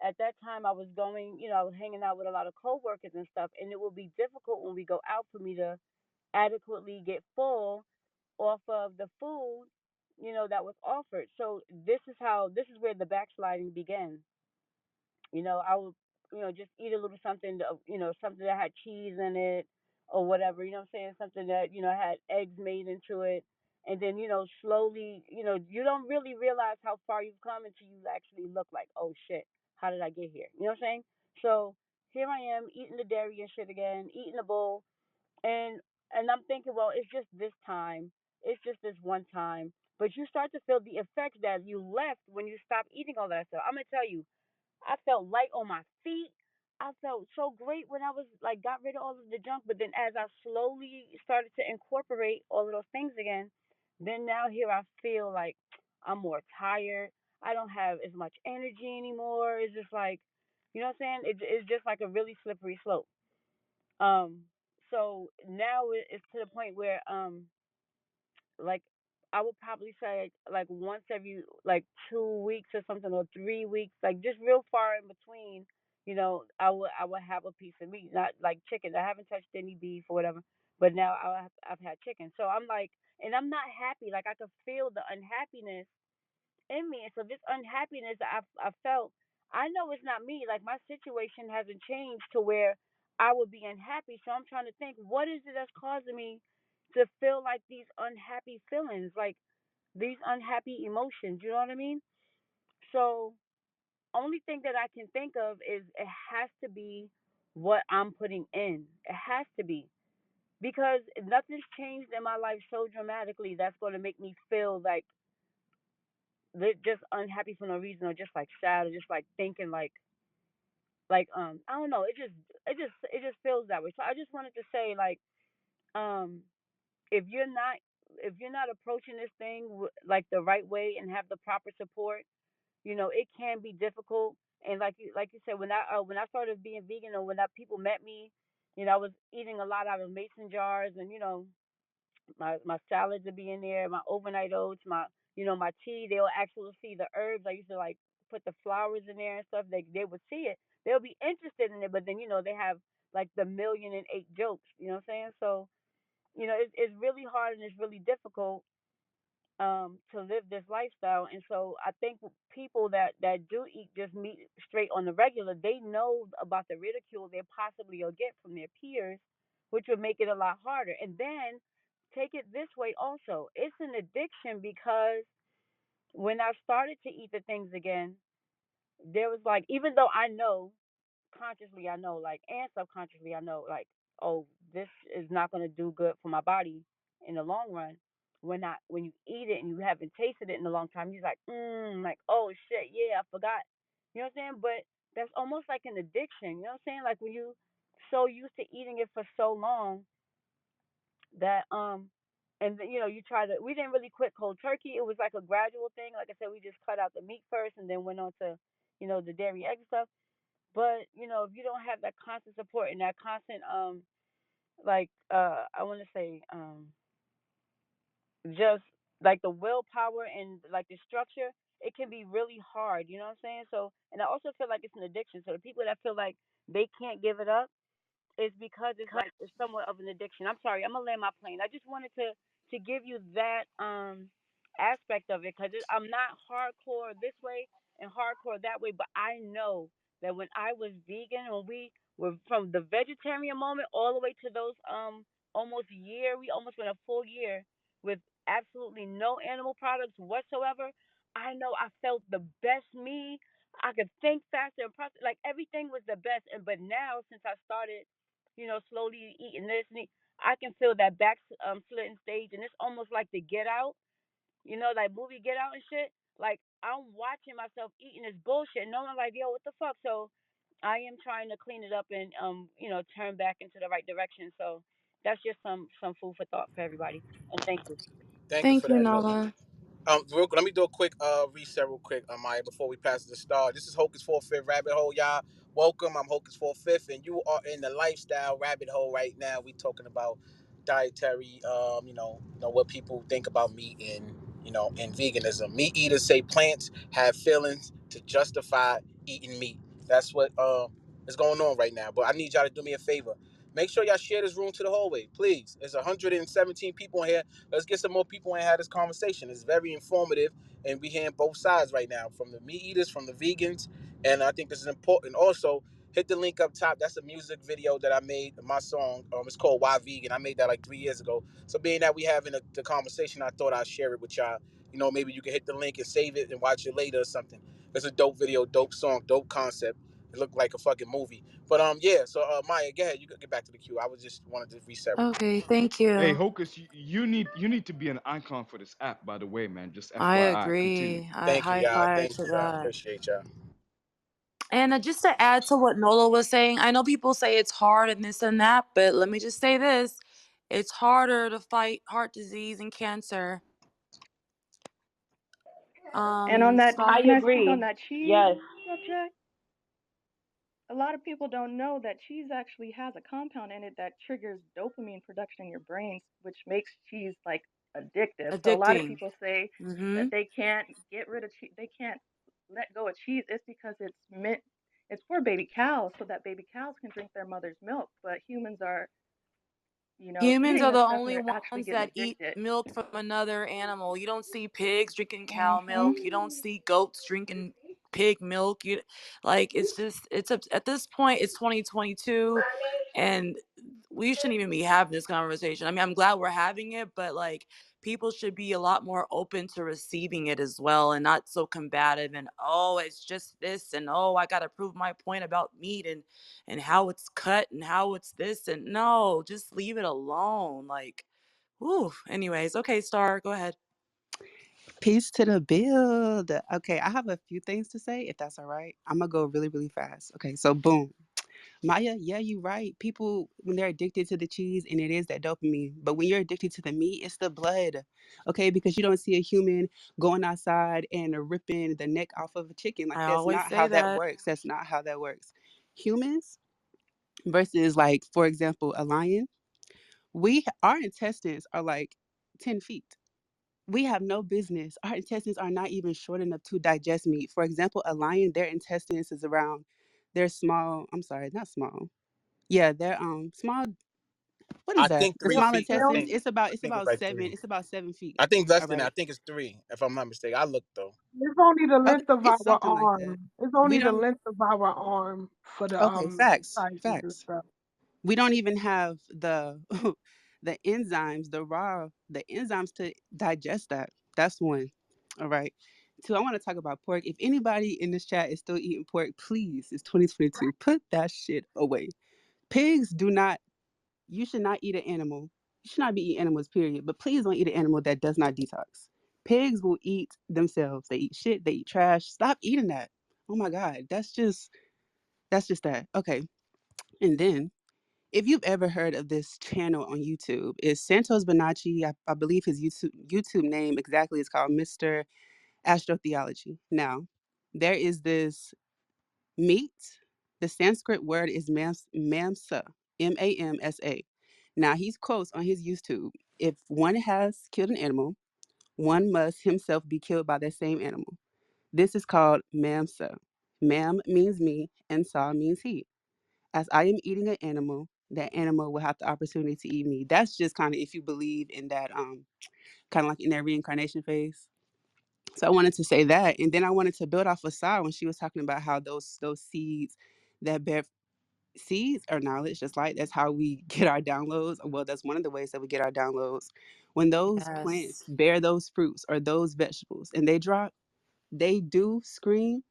at that time I was going, I was hanging out with a lot of coworkers and stuff, and it will be difficult when we go out for me to adequately get full off of the food that was offered. So this is where the backsliding began. I would, just eat a little something, something that had cheese in it or whatever, what I'm saying? Something that, had eggs made into it. And then, slowly, you don't really realize how far you've come until you actually look like, oh shit, how did I get here? You know what I'm saying? So here I am eating the dairy and shit again, eating the bowl. And, and I'm thinking, well, it's just this time. It's just this one time. But you start to feel the effects that you left when you stop eating all that stuff. I'm going to tell you, I felt light on my feet. I felt so great when I was like got rid of all of the junk. But then as I slowly started to incorporate all of those things again, then now here I feel like I'm more tired. I don't have as much energy anymore. It's just like, what I'm saying? It's just like a really slippery slope. Um, so now it's to the point where like I would probably say like once every like 2 weeks or something, or 3 weeks, like just real far in between. I would have a piece of meat, not like chicken. I haven't touched any beef or whatever, but now I've had chicken. So I'm like, and I'm not happy. Like I could feel the unhappiness in me. And so this unhappiness that I felt, I know it's not me. Like my situation hasn't changed to where I would be unhappy. So I'm trying to think, what is it that's causing me to feel like these unhappy feelings, like these unhappy emotions? You know what I mean? So only thing that I can think of is it has to be what I'm putting in. It has to be. Because nothing's changed in my life so dramatically that's going to make me feel like just unhappy for no reason, or just like sad, or just like thinking I don't know, it just feels that way. So I just wanted to say, like, um if you're not approaching this thing like the right way and have the proper support, it can be difficult. And like you said, when I started being vegan, or when people met me, I was eating a lot out of mason jars, and my salads would be in there, my overnight oats, my tea. They'll actually see the herbs. I used to like put the flowers in there and stuff. They would see it. They'll be interested in it, but then they have like the 1,000,008 jokes. You know what I'm saying? So it's really hard and it's really difficult to live this lifestyle. And so I think people that do eat just meat straight on the regular, they know about the ridicule they possibly will get from their peers, which would make it a lot harder. And then take it this way also, it's an addiction, because when I started to eat the things again, there was like, even though I know consciously, I know, like, and subconsciously, I know, like, oh, this is not going to do good for my body in the long run. When you eat it and you haven't tasted it in a long time, you're like, oh shit, yeah, I forgot. You know what I'm saying? But that's almost like an addiction. You know what I'm saying? Like when you so used to eating it for so long that and you try to. We didn't really quit cold turkey. It was like a gradual thing. Like I said, we just cut out the meat first and then went on to the dairy, egg stuff. But if you don't have that constant support and that constant like I want to say just like the willpower and like the structure, it can be really hard. You know what I'm saying? So, and I also feel like it's an addiction. So the people that feel like they can't give it up, is because it's like it's somewhat of an addiction. I'm sorry, I'm gonna land my plane. I just wanted to give you that aspect of it, because I'm not hardcore this way and hardcore that way, but I know that when I was vegan, when we were from the vegetarian moment all the way to those almost year, we almost went a full year with absolutely no animal products whatsoever. I know I felt the best me. I could think faster and process, like everything was the best. And but now since I started slowly eating this. And I can feel that back slitting stage, and it's almost like the Get Out, like movie Get Out and shit. Like I'm watching myself eating this bullshit, and no one like, yo, what the fuck? So I am trying to clean it up and turn back into the right direction. So that's just some food for thought for everybody. And thank you. Thank you for Thank you, that, Milton. Nala. Let me do a quick reset real quick, Maya, before we pass the star. This is Hocus for Fifth Rabbit Hole, y'all. Welcome. I'm Hocus for Fifth, and you are in the lifestyle rabbit hole right now. We talking about dietary, what people think about meat and and veganism. Meat eaters say plants have feelings to justify eating meat. That's what is going on right now. But I need y'all to do me a favor. Make sure y'all share this room to the hallway, please. There's 117 people in here. Let's get some more people in and have this conversation. It's very informative, and we hearing both sides right now, from the meat eaters, from the vegans, and I think this is important. Also, hit the link up top. That's a music video that I made, my song. It's called Why Vegan. I made that like 3 years ago. So being that we having the conversation, I thought I'd share it with y'all. Maybe you can hit the link and save it and watch it later or something. It's a dope video, dope song, dope concept. It looked like a fucking movie. But yeah. So Maya, go ahead. You could get back to the queue. I was just wanted to reset real quick. Okay, thank Hey, you. Hocus, you need to be an icon for this app, by the way, man. Just I FYI. Continue. agree. I Thank you, high y'all. five Thank to you, y'all. that. Appreciate y'all. And just to add to what Nola was saying, I know people say it's hard and this and that, but let me just say this. It's harder to fight heart disease and cancer. And on that, I Star? can I speak on agree. that cheese Yes. subject? A lot of people don't know that cheese actually has a compound in it that triggers dopamine production in your brains, which makes cheese like addictive. So a lot of Addicting. people say that Mm-hmm. they can't get rid of cheese, they can't let go of cheese. It's because it's for baby cows so that baby cows can drink their mother's milk. But humans are, Humans eating are this the stuff and only they're actually ones getting that eat addicted. milk from another animal. You don't see pigs drinking cow Mhm. milk. You don't see goats drinking pig milk. You like it's at this point it's 2022 and we shouldn't even be having this conversation. I mean, I'm glad we're having it, but like people should be a lot more open to receiving it as well and not so combative and oh, it's just this and oh, I got to prove my point about meat and how it's cut and how it's this and no, just leave it alone. Like, whew. Anyways, okay, Star, go ahead. Peace to the build. Okay, I have a few things to say, if that's all right. I'm gonna go really, really fast. Okay, so boom. Maya, yeah, you're right. People, when they're addicted to the cheese, and it is that dopamine, but when you're addicted to the meat, it's the blood. Okay, because you don't see a human going outside and ripping the neck off of a chicken. Like, I that's always not how say that that. works. That's not how that works. Humans versus, like, for example, a lion, our intestines are like 10 feet. We have no business. Our intestines are not even short enough to digest meat. For example, a lion, their intestines is around, they're small. I'm sorry, not small. Yeah, they're small. What is I that? think The three small feet. intestines. I It's think it's about like seven. three. It's about 7 feet. I think less All than that. right. I think it's three, if I'm not mistaken. I looked though. It's only the Okay, length of it's our something like that. arm. It's We only the don't. length of our arm for the Okay, facts, sizes and facts. stuff. We don't even have the the enzymes, the enzymes to digest that. That's one. All right. Two, I want to talk about pork. If anybody in this chat is still eating pork, please, it's 2022. Put that shit away. Pigs do not, you should not eat an animal. You should not be eating animals, period. But please don't eat an animal that does not detox. Pigs will eat themselves. They eat shit, they eat trash. Stop eating that. Oh my God. That's just that. Okay. And then if you've ever heard of this channel on YouTube, it's Santos Bonacci. I believe his YouTube name exactly is called Mr. Astrotheology. Now, there is this meat. The Sanskrit word is mamsa, Mamsa. Now, he's quotes on his YouTube. If one has killed an animal, one must himself be killed by that same animal. This is called mamsa. Mam means me, and sa means he. As I am eating an animal, that animal will have the opportunity to eat me. That's just kind of if you believe in that, kind of like in that reincarnation phase. So I wanted to say that, and then I wanted to build off of Sai when she was talking about how those seeds that bear seeds are knowledge. Just like that's how we get our downloads. Well, that's one of the ways that we get our downloads. When those plants Yes. bear those fruits or those vegetables, and they drop, they do scream.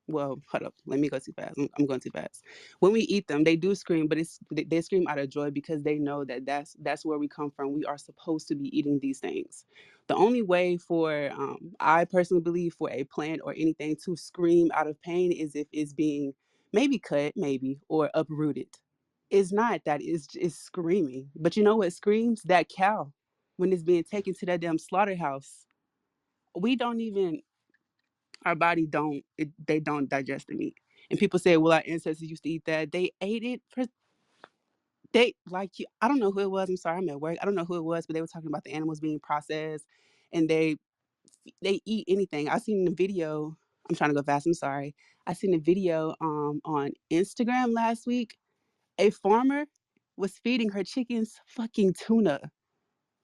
Well, hold up. Let me go too fast. I'm going too fast. When we eat them, they do scream, but they scream out of joy because they know that that's where we come from. We are supposed to be eating these things. The only way for I personally believe for a plant or anything to scream out of pain is if it's being maybe cut, maybe or uprooted. It's not that it's screaming, but you know what screams? That cow when it's being taken to that damn slaughterhouse. We don't even our body they don't digest the meat. And people say, well, our ancestors used to eat that. They ate it for they like you. I don't know who it was. I'm sorry, I'm at work. I don't know who it was, but they were talking about the animals being processed, and they eat anything. I seen the video. I'm trying to go fast. I'm sorry. I seen a video on Instagram last week. A farmer. was feeding her chickens fucking tuna.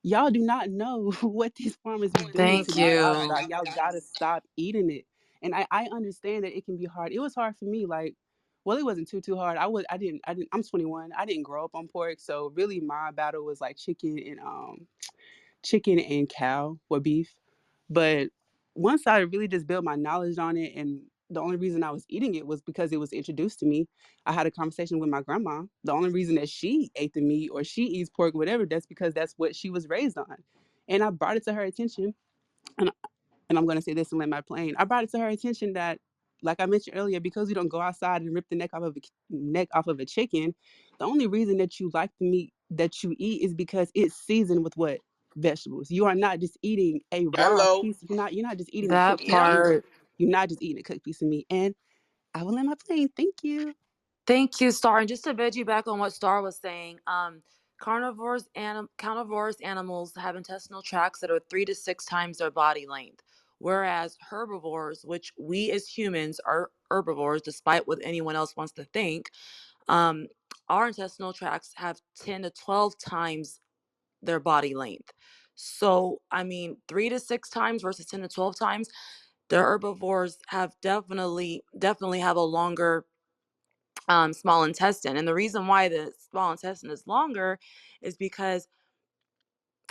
Y'all do not know what these farmers be doing to Thank these you. livestock. Y'all gotta stop eating it. And I understand that it can be hard. It was hard for me. Like, well, it wasn't too hard. I didn't. I'm 21. I didn't grow up on pork, so really my battle was like chicken and cow or beef. But once I really just built my knowledge on it, and the only reason I was eating it was because it was introduced to me. I had a conversation with my grandma. The only reason that she ate the meat or she eats pork, whatever, that's because that's what she was raised on. And I brought it to her attention. And and I'm going to say this and land my plane. I brought it to her attention that, like I mentioned earlier, because we don't go outside and rip the neck off of a chicken, the only reason that you like the meat that you eat is because it's seasoned with what? Vegetables. You are not just eating a raw Hello. piece. You're not just eating a That cooked piece of meat. part. You're not just eating a cooked piece of meat. And I will land my plane. Thank you. Thank you, Star. And just to veggie back on what Star was saying, carnivorous animals have intestinal tracts that are 3 to 6 times their body length, whereas herbivores, which we as humans are herbivores, despite what anyone else wants to think, um, our intestinal tracts have 10 to 12 times their body length. So, I mean, 3 to 6 times versus 10 to 12 times. The herbivores have definitely have a longer small intestine. And the reason why the small intestine is longer is because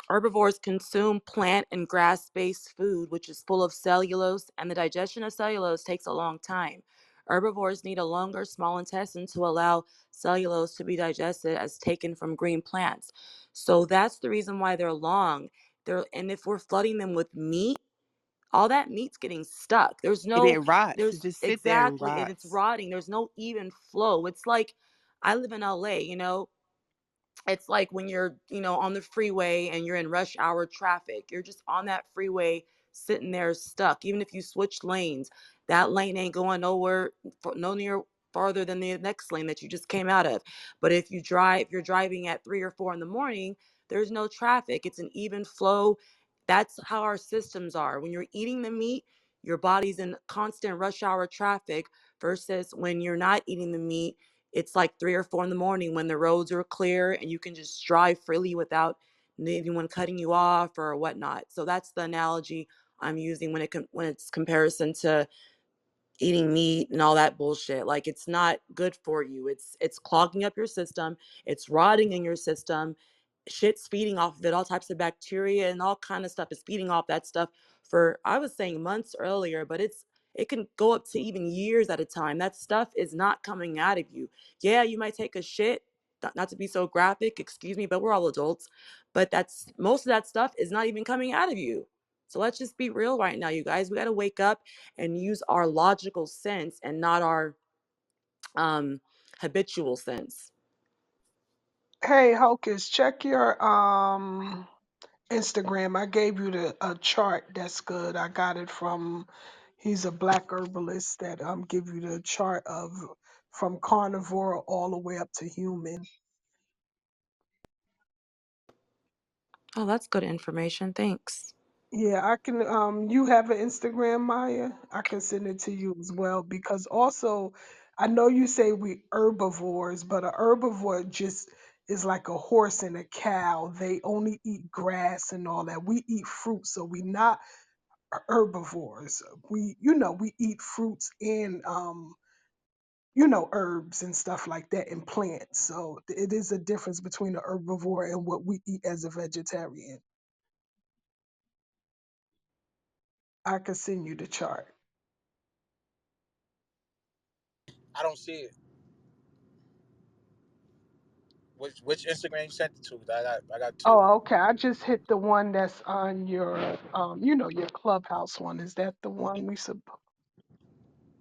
herbivores consume plant and grass based food, which is full of cellulose, and the digestion of cellulose takes a long time. Herbivores need a longer small intestine to allow cellulose to be digested as taken from green plants. So that's the reason why they're long. And if we're flooding them with meat, all that meat's getting stuck. And it rots. It There's just sit there and exactly, and it's rots. rotting. There's no even flow. It's like I live in LA. It's like when you're, on the freeway and you're in rush hour traffic. You're just on that freeway sitting there stuck. Even if you switch lanes, that lane ain't going nowhere, no near farther than the next lane that you just came out of. But you're driving at 3 or 4 in the morning, there's no traffic. It's an even flow. That's how our systems are. When you're eating the meat, your body's in constant rush hour traffic versus when you're not eating the meat, it's like 3 or 4 in the morning when the roads are clear and you can just drive freely without anyone cutting you off or whatnot. So that's the analogy I'm using when it's comparison to eating meat and all that bullshit. Like, it's not good for you. It's clogging up your system. It's rotting in your system. Shit's feeding off of it. All types of bacteria and all kind of stuff is feeding off that stuff for, I was saying, months earlier, but it can go up to even years at a time. That stuff is not coming out of you. Yeah, you might take a shit, not to be so graphic, excuse me, but we're all adults. But that's most of that stuff is not even coming out of you. So let's just be real right now, you guys. We got to wake up and use our logical sense and not our habitual sense. Hey, Hocus, check your Instagram. I gave you a chart that's good. I got it from he's a black herbalist that give you the chart of from carnivore all the way up to human. Oh, that's good information. Thanks. Yeah, I can you have an Instagram, Maya? I can send it to you as well because also I know you say we herbivores, but a herbivore just is like a horse and a cow. They only eat grass and all that. We eat fruit, so we not herbivores. We eat fruits and herbs and stuff like that and plants. So it is a difference between a herbivore and what we eat as a vegetarian. I can send you the chart. I don't see it. Which Instagram you sent it to? I got two. Oh, okay. I just hit the one that's on your your clubhouse one. Is that the one we sub?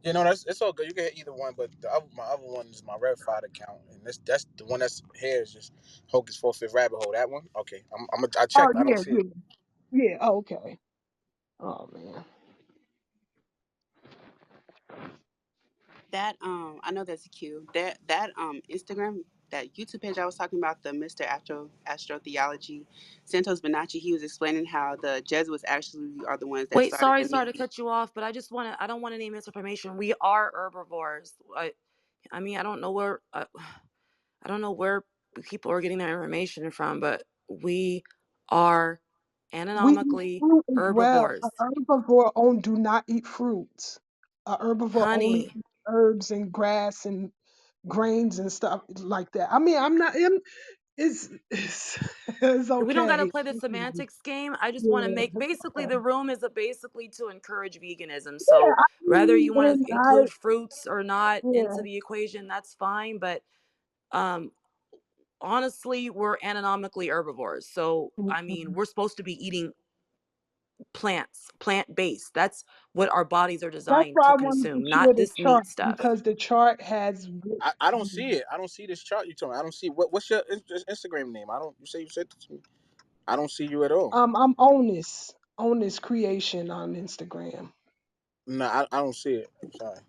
That's it's all good. You can hit either one, but my other one is my Red Fight account, and that's the one that's here is just Hocus for Fifth Rabbit Hole. That one, okay. I Oh checked. I don't yeah, see it. yeah, yeah. Okay. Oh man. That I know that's cute. That Instagram, that YouTube page I was talking about, the Mr. Astrotheology, Santos Bonacci, he was explaining how the Jesuits actually are the ones that Wait, started sorry, the sorry to meat. cut you off, but I don't want any misinformation. We are herbivores. I mean, I don't know where people are getting their information from, but we are We eat anatomically fruit as well. herbivores. An herbivore do not eat fruits. A herbivore only Honey, eats herbs and grass and grains and stuff like that. I mean, I'm not. It's it's we don't got to okay. play the semantics game. I just want to Yeah, make it's basically okay. the room is basically to encourage veganism. Yeah, So I whether mean, you want and to include fruits or not into yeah, the equation, that's fine. But um, honestly, we're anatomically herbivores. So I mean, mhm. we're supposed to be eating plants, plant based. That's what our bodies are That's designed why to I wanted to consume, share not the this chart meat stuff. because the chart has. I don't see it. I don't see this chart you told me. I don't see what's your Instagram name. I don't. You say you said it to me. I don't see you at all. I'm on this creation on Instagram. No, I don't see it. I'm sorry.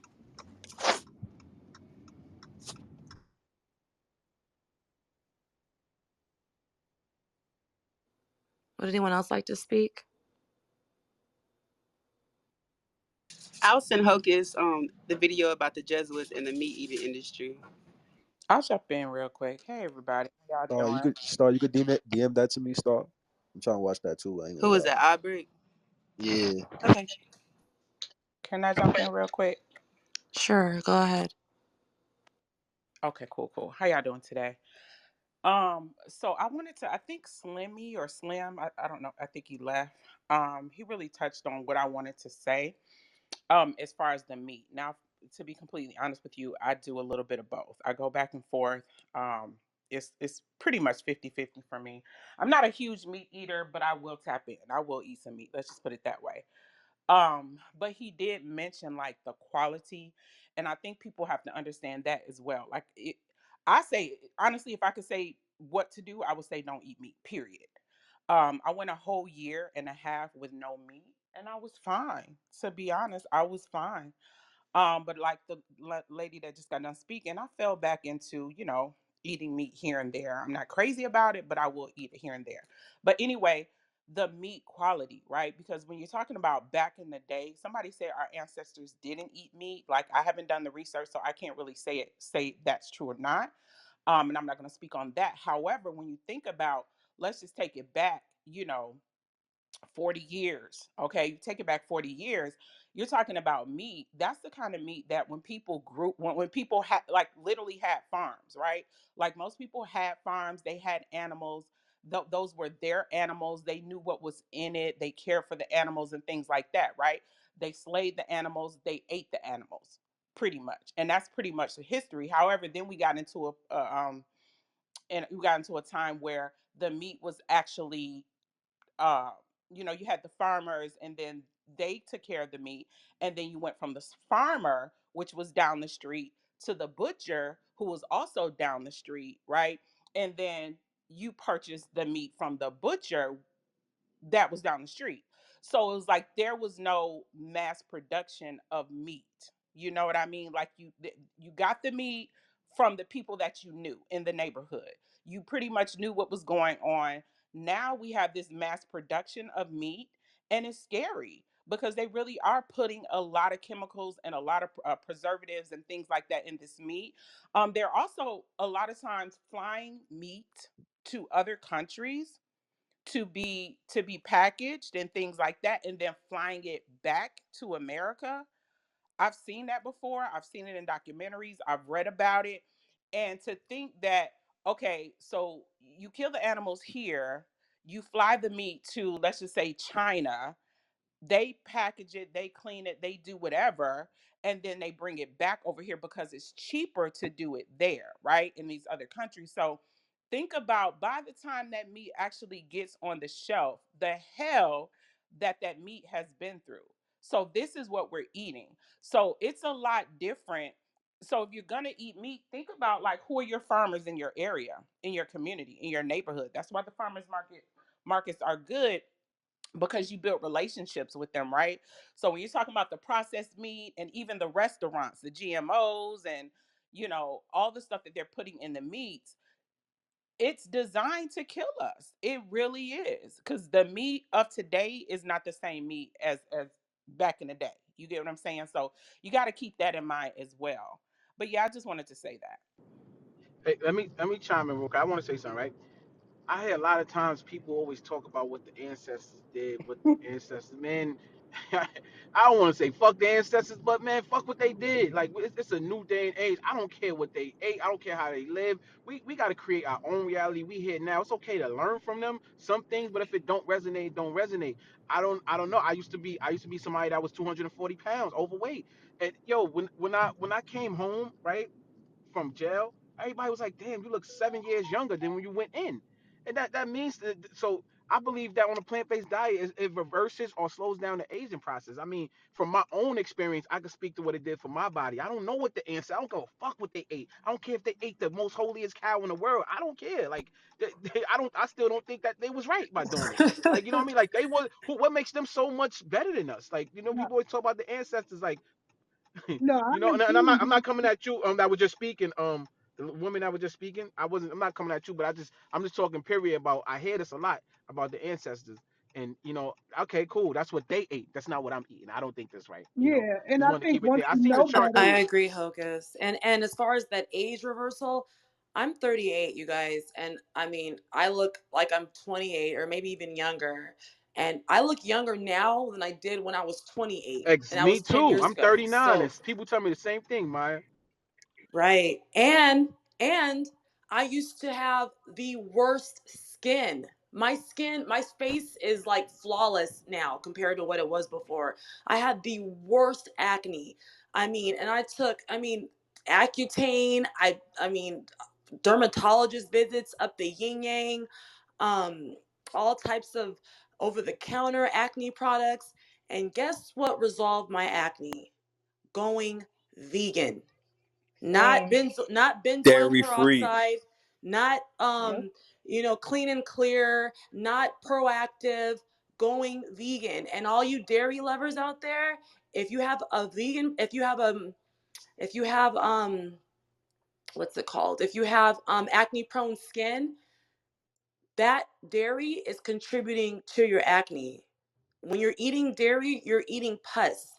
Would anyone else like to speak? I'll send Hocus the video about the Jesuits and the meat eating industry. I'll jump in real quick. Hey everybody, how y'all You doing? could start. You could DM that to me, Star. I'm trying to watch that too. I ain't gonna Who is lie. that? Aubrey? Yeah. Okay. Can I jump in real quick? Sure, go ahead. Okay, cool. How y'all doing today? So I wanted to, I think Slimmy or Slim, I don't know, I think he left. He really touched on what I wanted to say. As far as the meat. Now, to be completely honest with you, I do a little bit of both. I go back and forth. It's pretty much 50-50 for me. I'm not a huge meat eater, but I will tap in. I will eat some meat. Let's just put it that way. But he did mention like the quality, and I think people have to understand that as well. Like I say honestly, if I could say what to do, I would say don't eat meat, period. I went a whole year and a half with no meat, and I was fine. To be honest, I was fine. But like the lady that just got done speaking, I fell back into, eating meat here and there. I'm not crazy about it, but I will eat it here and there. But anyway, the meat quality, right? Because when you're talking about back in the day, somebody said our ancestors didn't eat meat. Like I haven't done the research, so I can't really say that's true or not. And I'm not going to speak on that. However, when you think about, let's just take it back, 40 years. Okay, you take it back 40 years, you're talking about meat. That's the kind of meat that when people grew, when people had, like, literally had farms, right? Like most people had farms, they had animals. Those were their animals. They knew what was in it. They cared for the animals and things like that, right? They slayed the animals, they ate the animals, pretty much. And that's pretty much the history. However, then we got into and we got into a time where the meat was actually uh, you had the farmers, and then they took care of the meat, and then you went from the farmer, which was down the street, to the butcher, who was also down the street, right? And then you purchased the meat from the butcher that was down the street. So it was like there was no mass production of meat. You know what I mean? Like you got the meat from the people that you knew in the neighborhood. You pretty much knew what was going on. Now we have this mass production of meat, and it's scary because they really are putting a lot of chemicals and a lot of preservatives and things like that in this meat. They're also a lot of times flying meat to other countries to be packaged and things like that, and then flying it back to America. I've seen that before. I've seen it in documentaries. I've read about it. And to think that, okay, so you kill the animals here, you fly the meat to, let's just say, China, they package it, they clean it, they do whatever, and then they bring it back over here because it's cheaper to do it there, right? In these other countries. So think about, by the time that meat actually gets on the shelf, the hell that meat has been through. So this is what we're eating. So it's a lot different. So if you're going to eat meat, think about like who are your farmers in your area, in your community, in your neighborhood. That's why the farmers markets are good, because you build relationships with them, right? So when you're talking about the processed meat and even the restaurants, the GMOs and all the stuff that they're putting in the meats, it's designed to kill us. It really is, because the meat of today is not the same meat as back in the day. You get what I'm saying? So you got to keep that in mind as well. But yeah, I just wanted to say that. Hey, let me chime in real quick. I want to say something, right? I hear a lot of times people always talk about what the ancestors did, what the ancestors, man. I don't want to say fuck the ancestors, but man, fuck what they did. Like it's a new day and age. I don't care what they ate. I don't care how they live. We got to create our own reality. We here now. It's okay to learn from them some things, but if it don't resonate, don't resonate. I don't know. I used to be somebody that was 240 pounds overweight, and yo, when I came home, right, from jail, everybody was like, "Damn, you look 7 years younger than when you went in," and that means that. So I believe that on a plant-based diet, it reverses or slows down the aging process. I mean, from my own experience, I can speak to what it did for my body. I don't know what the answer. I don't go fuck what they ate. I don't care if they ate the most holiest cow in the world. I don't care. Like, I don't. I still don't think that they was right by doing it. Like, you know what I mean? Like, they was. What makes them so much better than us? Like, No, people always talk about the ancestors. Like, no, I and I'm agree. not coming at you that was just speaking the women that were just speaking. I'm not coming at you, but I'm just talking period about. I hear this a lot about the ancestors, and okay, cool, that's what they ate, that's not what I'm eating. I don't think that's right. Yeah, and Just I wanted to think keep it once there. I you seen the know chart better, I too. agree, Hocus. And as far as that age reversal, I'm 38, you guys, and I mean, I look like I'm 28 or maybe even younger. And I look younger now than I did when I was 28, and that Me was 10 too. years I'm ago. 39 So, and people tell me the same thing, Maya. right. And I used to have the worst skin. My face is like flawless now compared to what it was before. I had the worst acne. I mean, and I mean, Accutane, I mean, dermatologist visits up the yin yang, um, all types of over the counter acne products. And guess what resolved my acne? Going vegan. Same. Not benzoyl Dairy free. peroxide, not Yep. clean and clear, not proactive, going vegan. And all you dairy lovers out there, if you have a vegan, if you have what's it called? If you have acne prone skin, that dairy is contributing to your acne. When you're eating dairy, you're eating pus.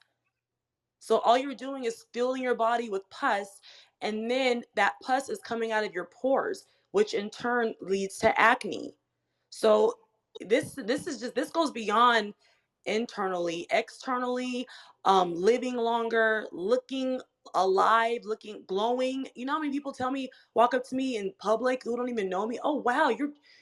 So all you're doing is filling your body with pus, and then that pus is coming out of your pores, which in turn leads to acne. So this goes beyond internally, externally, living longer, looking alive, looking glowing. You know how many people tell me, walk up to me in public who don't even know me, "Oh wow,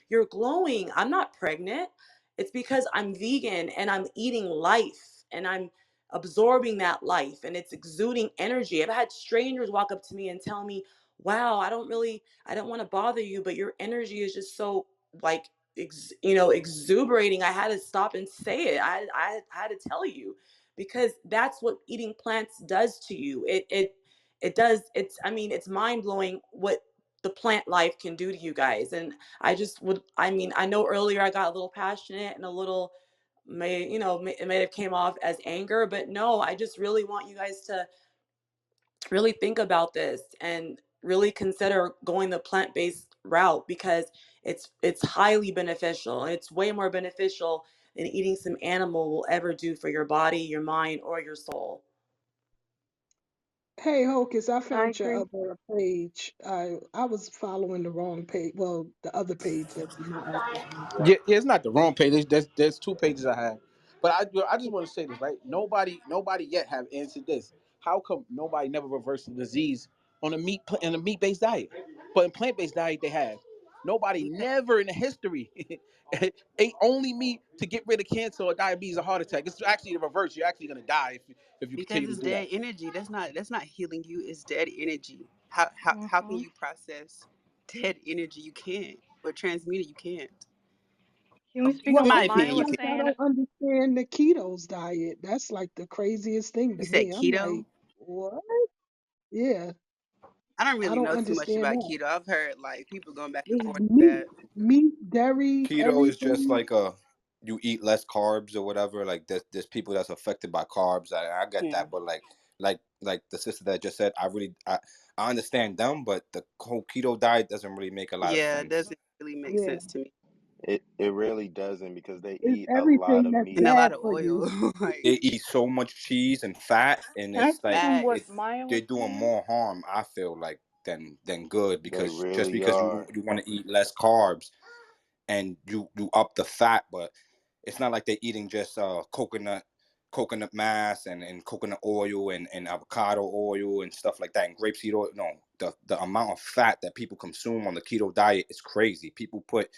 you're glowing." I'm not pregnant. It's because I'm vegan and I'm eating life and I'm absorbing that life and it's exuding energy. I've had strangers walk up to me and tell me, "Wow, I don't want to bother you, but your energy is just so like exuberating." I had to stop and say it. I had to tell you because that's what eating plants does to you. It does. It's mind blowing what the plant life can do to you guys. And I know earlier I got a little passionate and a little it may have came off as anger, but no, I just really want you guys to really think about this and really consider going the plant-based route because it's highly beneficial, and it's way more beneficial than eating some animal will ever do for your body, your mind, or your soul. hey Hocus, I I found your agree. other page. I was following the wrong page. Well, the other page that's in my algorithm. Yeah, it's not the wrong page. There's two pages I have, but I just want to say this, right? Nobody yet have answered this. How come nobody never reversed the disease on a meat based diet, but in plant based diet they have? Nobody Because, never in the history ate only meat to get rid of cancer or diabetes or heart attack. It's actually the reverse. You're actually gonna die if you because continue to it's do that. dead energy. That's not healing you. It's dead energy. How can Mhm. you process dead energy? You can't. Or transmute it. You can't. Can we speak Well, on In what my it's Maya opinion, just you was like can't. I saying? don't understand the keto's diet. That's like the craziest thing to You said me. I'm keto. like, what? Yeah, I don't I really don't know too much understand about that. keto. I've heard like people going back and It's forth with meat, that. dairy, Keto is just everything. like you eat less carbs or whatever. Like there's people that's affected by carbs. I get Yeah. that, but like the sister that just said, I understand them, but the whole keto diet doesn't really make a lot of Yeah, it sense. doesn't really make Yeah, sense to me. It really doesn't because they it's eat a lot everything of that's And meat. a lot bad of for you. oil. Like They eat so much cheese and fat, and Can I it's speak like on fat. what it's Maya they're was doing saying? more harm. I feel like. than good, They because just really because are. you want to eat less carbs and you up the fat, but it's not like they're eating just coconut mass and coconut oil and avocado oil and stuff like that, and grapeseed oil. No, the amount of fat that people consume on the keto diet is crazy. People put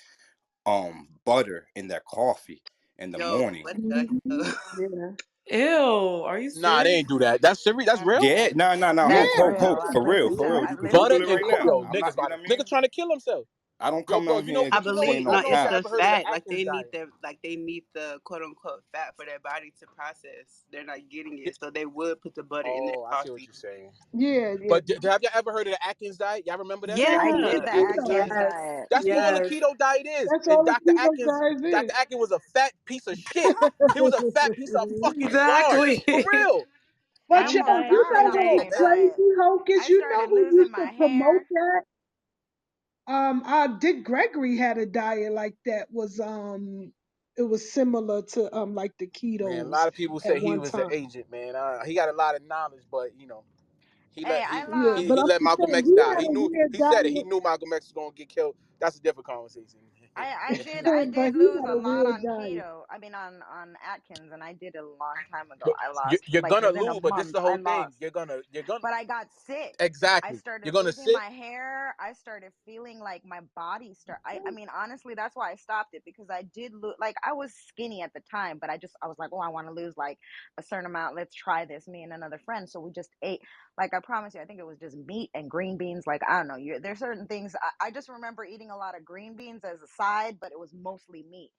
butter in their coffee in the Yo, morning. what the Mhm. hell? Yeah. Ew, are you Nah, they serious? ain't do that. That's serious. That's That's real. Yeah, real. no, Yeah. That's real. Hope, I've for real, listened for to real. I've You could listened Butter Google to it the and right now. yo, I'm replays. not, niggas you about know to what I niggas mean? trying to kill himself. I don't Yo, come bro, on you know here I you know what believe saying I no no, know what it's y'all cap. the ever heard of the fat. Like Atkins they diet? need they need the quote unquote fat for their body to process. They're not getting Y- it, so they would put the butter in their Oh, I see what coffee. you're saying. Yeah. Yeah. But have y'all ever heard of the Atkins diet? Y'all remember that? I Yes. did Yeah, the Yes. That's Atkins Yes. diet. that's all the yes. keto diet is. That's And all the keto guys Dr. is. Atkins was a fat piece of shit. He was a fat piece of fucking garbage. Exactly. For real. But I'm yo, gonna Atkins you diet know was what's dominate. made up. crazy, Hocus? I You know started who losing used to my promote hair. that? Dick Gregory had a diet like that. It was similar to like the Man, a ketos lot of people at say he one was an time. agent, man. He got a lot of knowledge, but he Hey, let I he Yeah, lost. but he I'm let just Malcolm saying X he die. had He a knew weird he said it. He diet. knew Malcolm X was gonna get killed. That's a different conversation. I But did he lose had a a lot weird on diet. keto. I mean on Atkins, and I did a long time ago. But I lost you're like gonna within a lose. But this is month. the I whole thing. lost. You're gonna But I got sick. I exactly. You're started gonna losing sit. my hair. I started feeling like my body I mean honestly that's why I stopped it, because I did lose, like I was skinny at the time, but I was like, "Oh, I want to lose like a certain amount. Let's try this." Me and another friend. So we just ate, like I promise you, I think it was just meat and green beans. Like I don't know, there's certain things I just remember eating a lot of green beans as a side, but it was mostly meat.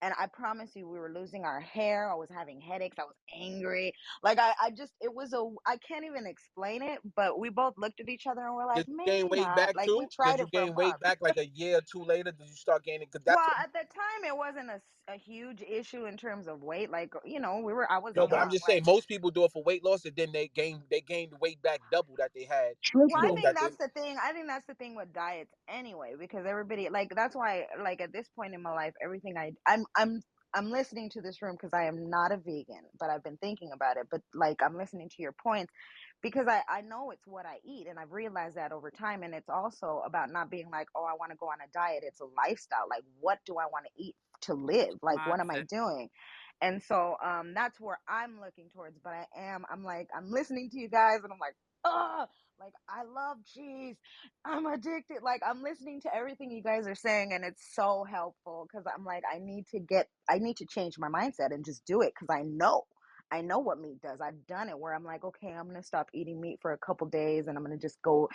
And I promise you, we were losing our hair. I was having headaches. I was angry. Like I just, it was I can't even explain it, but we both looked at each other and we're like, Did you gain maybe weight not. back Like we too? tried Did you it for a gain weight month. back like a year or two later? Did you start gaining? Because Well, that's at the time it wasn't a huge issue in terms of weight. Like, I no. wasn't But I'm young. just saying Like, most people do it for weight loss, and then they gain the weight back double that they had. well, You I know Triple. think that they that's the thing. I think that's the thing with diets anyway, because everybody, like, that's why, like, at this point in my life, everything I'm listening to this room because I am not a vegan, but I've been thinking about it. But like, I'm listening to your points because I know it's what I eat, and I've realized that over time. And it's also about not being like, oh, I want to go on a diet. It's a lifestyle. Like, what do I want to eat to live? Like, what am I Mindset. doing? And so that's where I'm looking towards. But I'm like, I'm listening to you guys, and I'm like, oh, like I love cheese. I'm addicted. Like I'm listening to everything you guys are saying, and it's so helpful because I'm like, I need to change my mindset and just do it because I know what meat does. I've done it where I'm like, okay, I'm gonna stop eating meat for a couple days, and I'm gonna just go,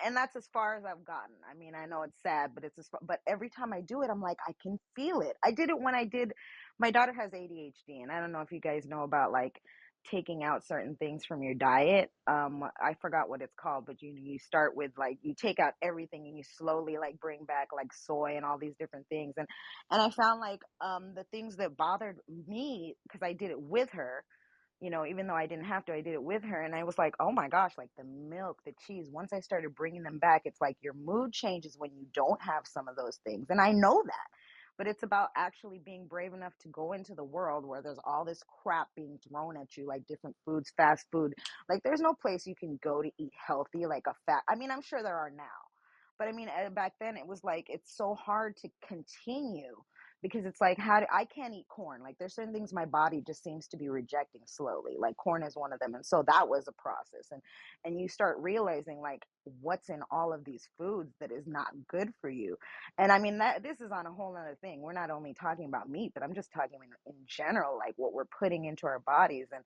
and that's as far as I've gotten. I mean, I know it's sad, but but every time I do it, I'm like, I can feel it. I did it when I did. My daughter has ADHD, and I don't know if you guys know about like taking out certain things from your diet. I forgot what it's called, but you start with like you take out everything and you slowly like bring back like soy and all these different things. And I found like the things that bothered me, because I did it with her, even though I didn't have to, I did it with her. And I was like, oh my gosh, like the milk, the cheese, once I started bringing them back, it's like your mood changes when you don't have some of those things. And I know that. But it's about actually being brave enough to go into the world where there's all this crap being thrown at you, like different foods, fast food. Like there's no place you can go to eat healthy, like I mean, I'm sure there are now. But I mean, back then it was like it's so hard to continue because it's like I can't eat corn. Like there's certain things my body just seems to be rejecting slowly. Like corn is one of them, and so that was a process. And you start realizing like what's in all of these foods that is not good for you. And I mean that this is on a whole other thing. We're not only talking about meat, but I'm just talking in general, like what we're putting into our bodies. And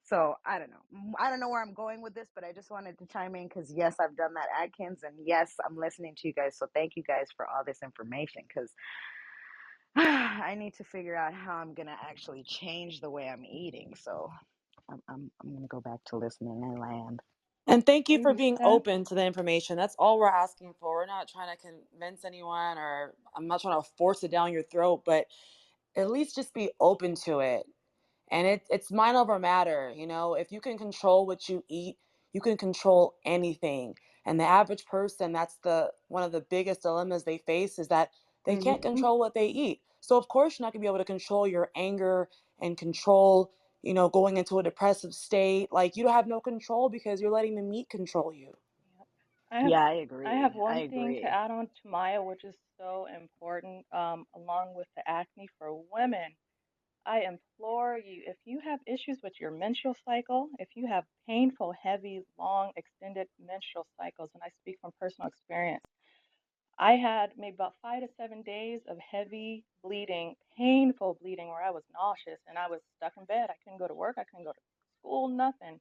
so I don't know. I don't know where I'm going with this, but I just wanted to chime in because yes, I've done that Atkins, and yes, I'm listening to you guys. So thank you guys for all this information because I need to figure out how I'm gonna actually change the way I'm eating. So I'm gonna go back to listening and land. And thank you for being Amen. open to the information. That's all we're asking for. We're not trying to convince anyone, or I'm not trying to force it down your throat, but at least just be open to it. And it's mind over matter. If you can control what you eat, you can control anything. And the average person, that's the one of the biggest dilemmas they face, is that they can't Hmm. control what they eat. So of course you're not going to be able to control your anger and control, going into a depressive state. Like you don't have no control because you're letting the meat control you. Yep. I have Yeah, I I agree. have I one thing to agree. add on to Maya, which is so important, along with the acne for women. I implore you, if you have issues with your menstrual cycle, if you have painful, heavy, long, extended menstrual cycles, and I speak from personal experience, I had maybe about 5 to 7 days of heavy bleeding, painful bleeding, where I was nauseous and I was stuck in bed. I couldn't go to work, I couldn't go to school, nothing.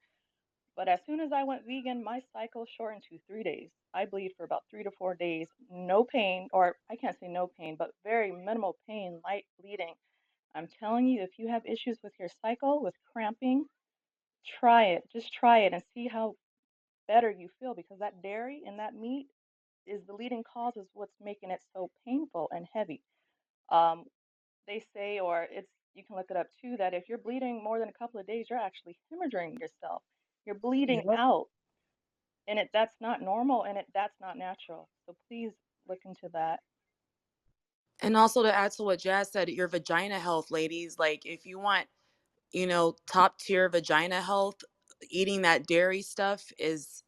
But as soon as I went vegan, my cycle shortened to 3 days. I bleed for about 3 to 4 days, no pain, or I can't say no pain, but very minimal pain, light bleeding. I'm telling you, if you have issues with your cycle, with cramping, try it. Just try it and see how better you feel, because that dairy and that meat is the leading cause, is what's making it so painful and heavy. Um, they say, or it's, you can look it up too, that if you're bleeding more than a couple of days, you're actually hemorrhaging yourself. You're bleeding Yep. out, and that's not normal, and that's not natural. So please look into that. And also to add to what Jazz said, your vagina health, ladies, like if you want, top tier vagina health, eating that dairy stuff is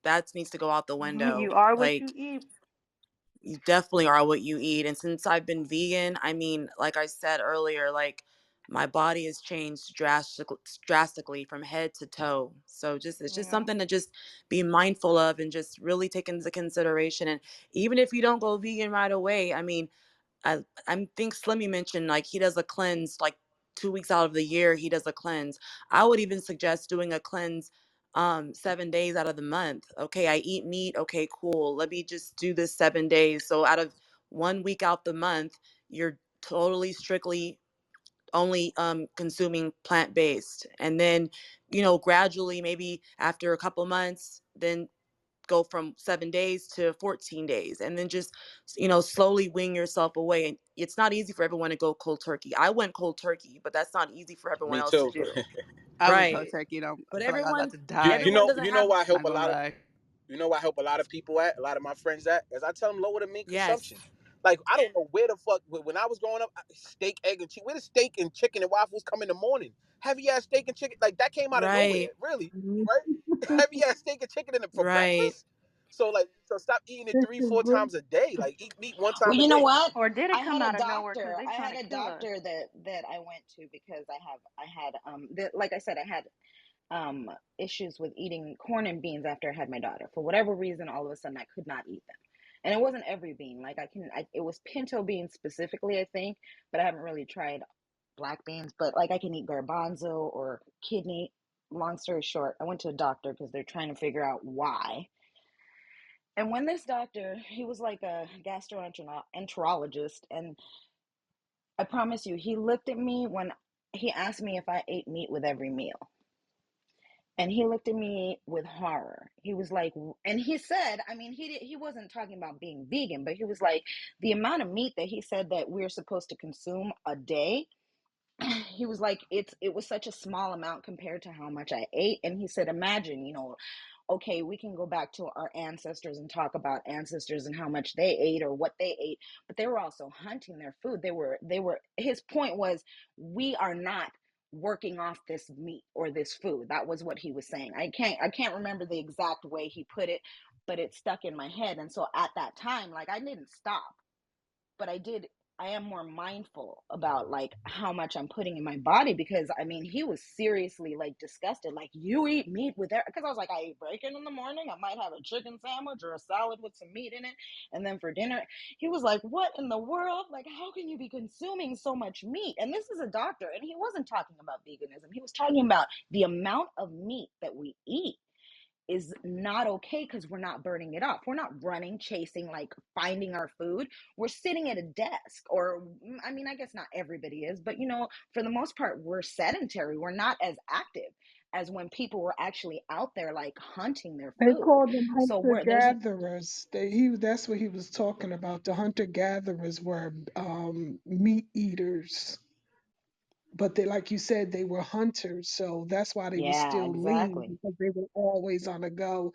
that needs to go out the window. You are what Like you eat. you definitely are what you eat. And since I've been vegan, I mean, like I said earlier, like my body has changed drastically from head to toe. So just it's just Yeah. something to just be mindful of and just really take into consideration. And even if you don't go vegan right away, I mean, I think Slimmy mentioned like he does a cleanse like 2 weeks out of the year he does a cleanse. I would even suggest doing a cleanse 7 days out of the month. Okay, I eat meat. Okay, cool. Let me just do this 7 days. So out of 1 week out the month, you're totally strictly only consuming plant based, and then gradually maybe after a couple months then go from 7 days to 14 days, and then just slowly wean yourself away. And it's not easy for everyone to go cold turkey. I went cold turkey, but that's not easy for everyone Me else to too. do. I went cold Right. turkey. But I feel like I'm about everyone to You die. you everyone know doesn't you know have why I help Not a gonna lot of lie. you know why I help a lot of people at a lot of my friends at is I tell them lower the meat yes. consumption. Like I don't know where the fuck when I was growing up, steak, egg, and cheese. Where the steak and chicken and waffles come in the morning? Heavy ass steak and chicken like that came out of nowhere, Right. really, Mhm. right? Heavy ass steak and chicken for Right. breakfast. So stop eating it three Chicken four grease. times a day. Like eat meat one Well, time a you know day. what? Or did I it come had a out of nowhere because doctor. they I trying had to a kill us? doctor that I went to because I had like I said, I had issues with eating corn and beans after I had my daughter. For whatever reason, all of a sudden I could not eat them. And it wasn't every bean. Like it was pinto beans specifically, I think, but I haven't really tried black beans. But like I can eat garbanzo or kidney. Long story short, I went to a doctor because they're trying to figure out why. And when this doctor, he was like a gastroenterologist, and I promise you, he looked at me when he asked me if I ate meat with every meal. And he looked at me with horror. He was like, and he said, I mean, he wasn't talking about being vegan, but he was like, the amount of meat that he said that we're supposed to consume a day, he was like, it was such a small amount compared to how much I ate. And he said, imagine, okay, we can go back to our ancestors and talk about ancestors and how much they ate or what they ate, but they were also hunting their food. They were his point was, we are not working off this meat or this food. That was what he was saying. I can't remember the exact way he put it, but it stuck in my head. And so at that time, like, I didn't stop, but I am more mindful about like how much I'm putting in my body, because I mean he was seriously like disgusted, like, you eat meat with that? Because I was like, I eat bacon in the morning, I might have a chicken sandwich or a salad with some meat in it, and then for dinner. He was like, what in the world, like, how can you be consuming so much meat? And this is a doctor, and he wasn't talking about veganism, he was talking about the amount of meat that we eat is not okay, because we're not burning it off. We're not running, chasing, like finding our food. We're sitting at a desk, or I mean, I guess not everybody is, but for the most part, we're sedentary. We're not as active as when people were actually out there like hunting their They food. called them So hunter where there's gatherers. That's what he was talking about. The hunter gatherers were meat eaters, but they, like you said, they were hunters, so that's why they were yeah, still lean, exactly. because they were always on the go.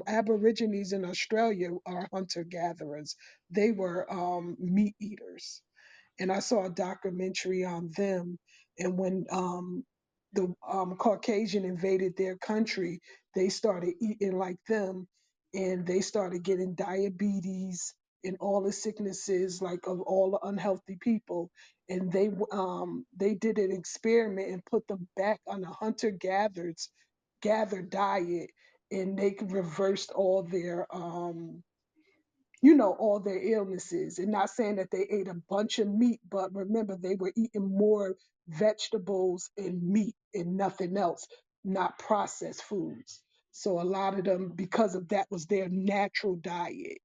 Aborigines in Australia are hunter gatherers. They were meat eaters, and I saw a documentary on them. And when the Caucasian invaded their country, they started eating like them, and they started getting diabetes and all the sicknesses like of all the unhealthy people. And they did an experiment and put them back on a hunter gather diet, and they reversed all their all their illnesses. And not saying that they ate a bunch of meat, but remember they were eating more vegetables and meat and nothing else, not processed foods. So a lot of them, because of that, was their natural diet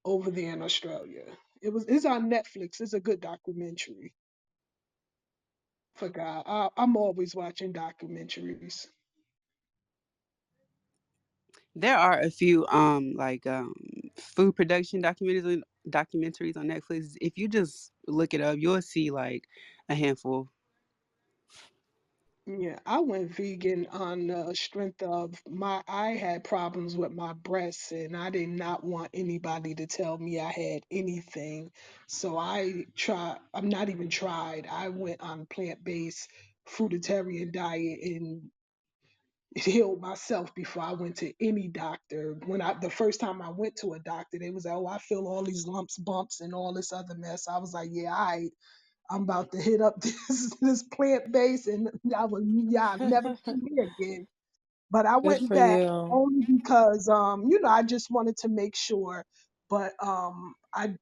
over there in Australia. It's on Netflix. It's a good documentary. Forgot. I'm always watching documentaries. There are a few food production documentaries on Netflix. If you just look it up, you'll see like a handful. Yeah, I went vegan on the strength of I had problems with my breasts, and I did not want anybody to tell me I had anything. So I'm not even tried. I went on plant-based fruitarian diet and healed myself before I went to any doctor. The first time I went to a doctor, they was like, "Oh, I feel all these lumps, bumps, and all this other mess." I was like, "Yeah, I'm about to hit up this plant base, and I'll never come here again." But I Good went for back you. only because I just wanted to make sure. But I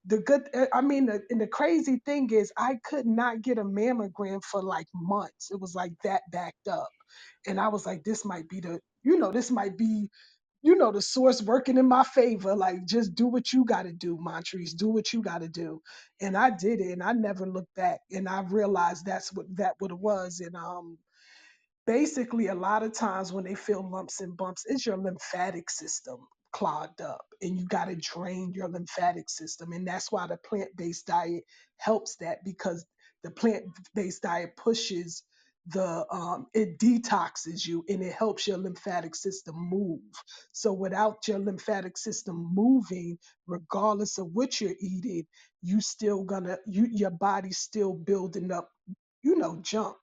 the good I mean and the crazy thing is I could not get a mammogram for like months. It was like that backed up. And I was like, this might be this might be the source working in my favor. Like, just do what you got to do, Montrese. Do what you got to do. And I did it, and I never looked back. And I realized what it was. And basically a lot of times when they feel lumps and bumps, it's your lymphatic system clogged up, and you got to drain your lymphatic system. And that's why the plant-based diet helps that, because the plant-based diet pushes it detoxes you, and it helps your lymphatic system move. So without your lymphatic system moving, regardless of what you're eating, your body's still building up junk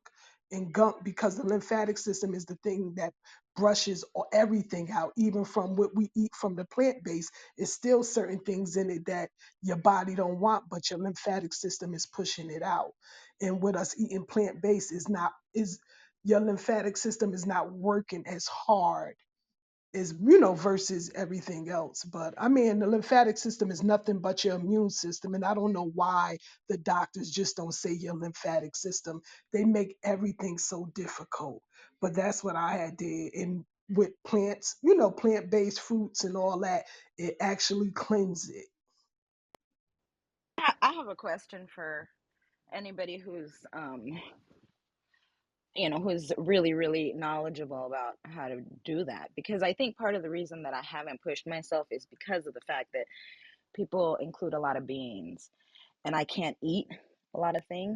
and gunk, because the lymphatic system is the thing that brushes everything out. Even from what we eat from the plant base, it's still certain things in it that your body don't want, but your lymphatic system is pushing it out. And with us eating plant based, is your lymphatic system is not working as hard is versus everything else. But I mean, the lymphatic system is nothing but your immune system, and I don't know why the doctors just don't say your lymphatic system. They make everything so difficult. But that's what I had did. And with plants, plant-based fruits and all that, it actually cleanses it. I have a question for anybody who's really, really knowledgeable about how to do that. Because I think part of the reason that I haven't pushed myself is because of the fact that people include a lot of beans, and I can't eat a lot of things.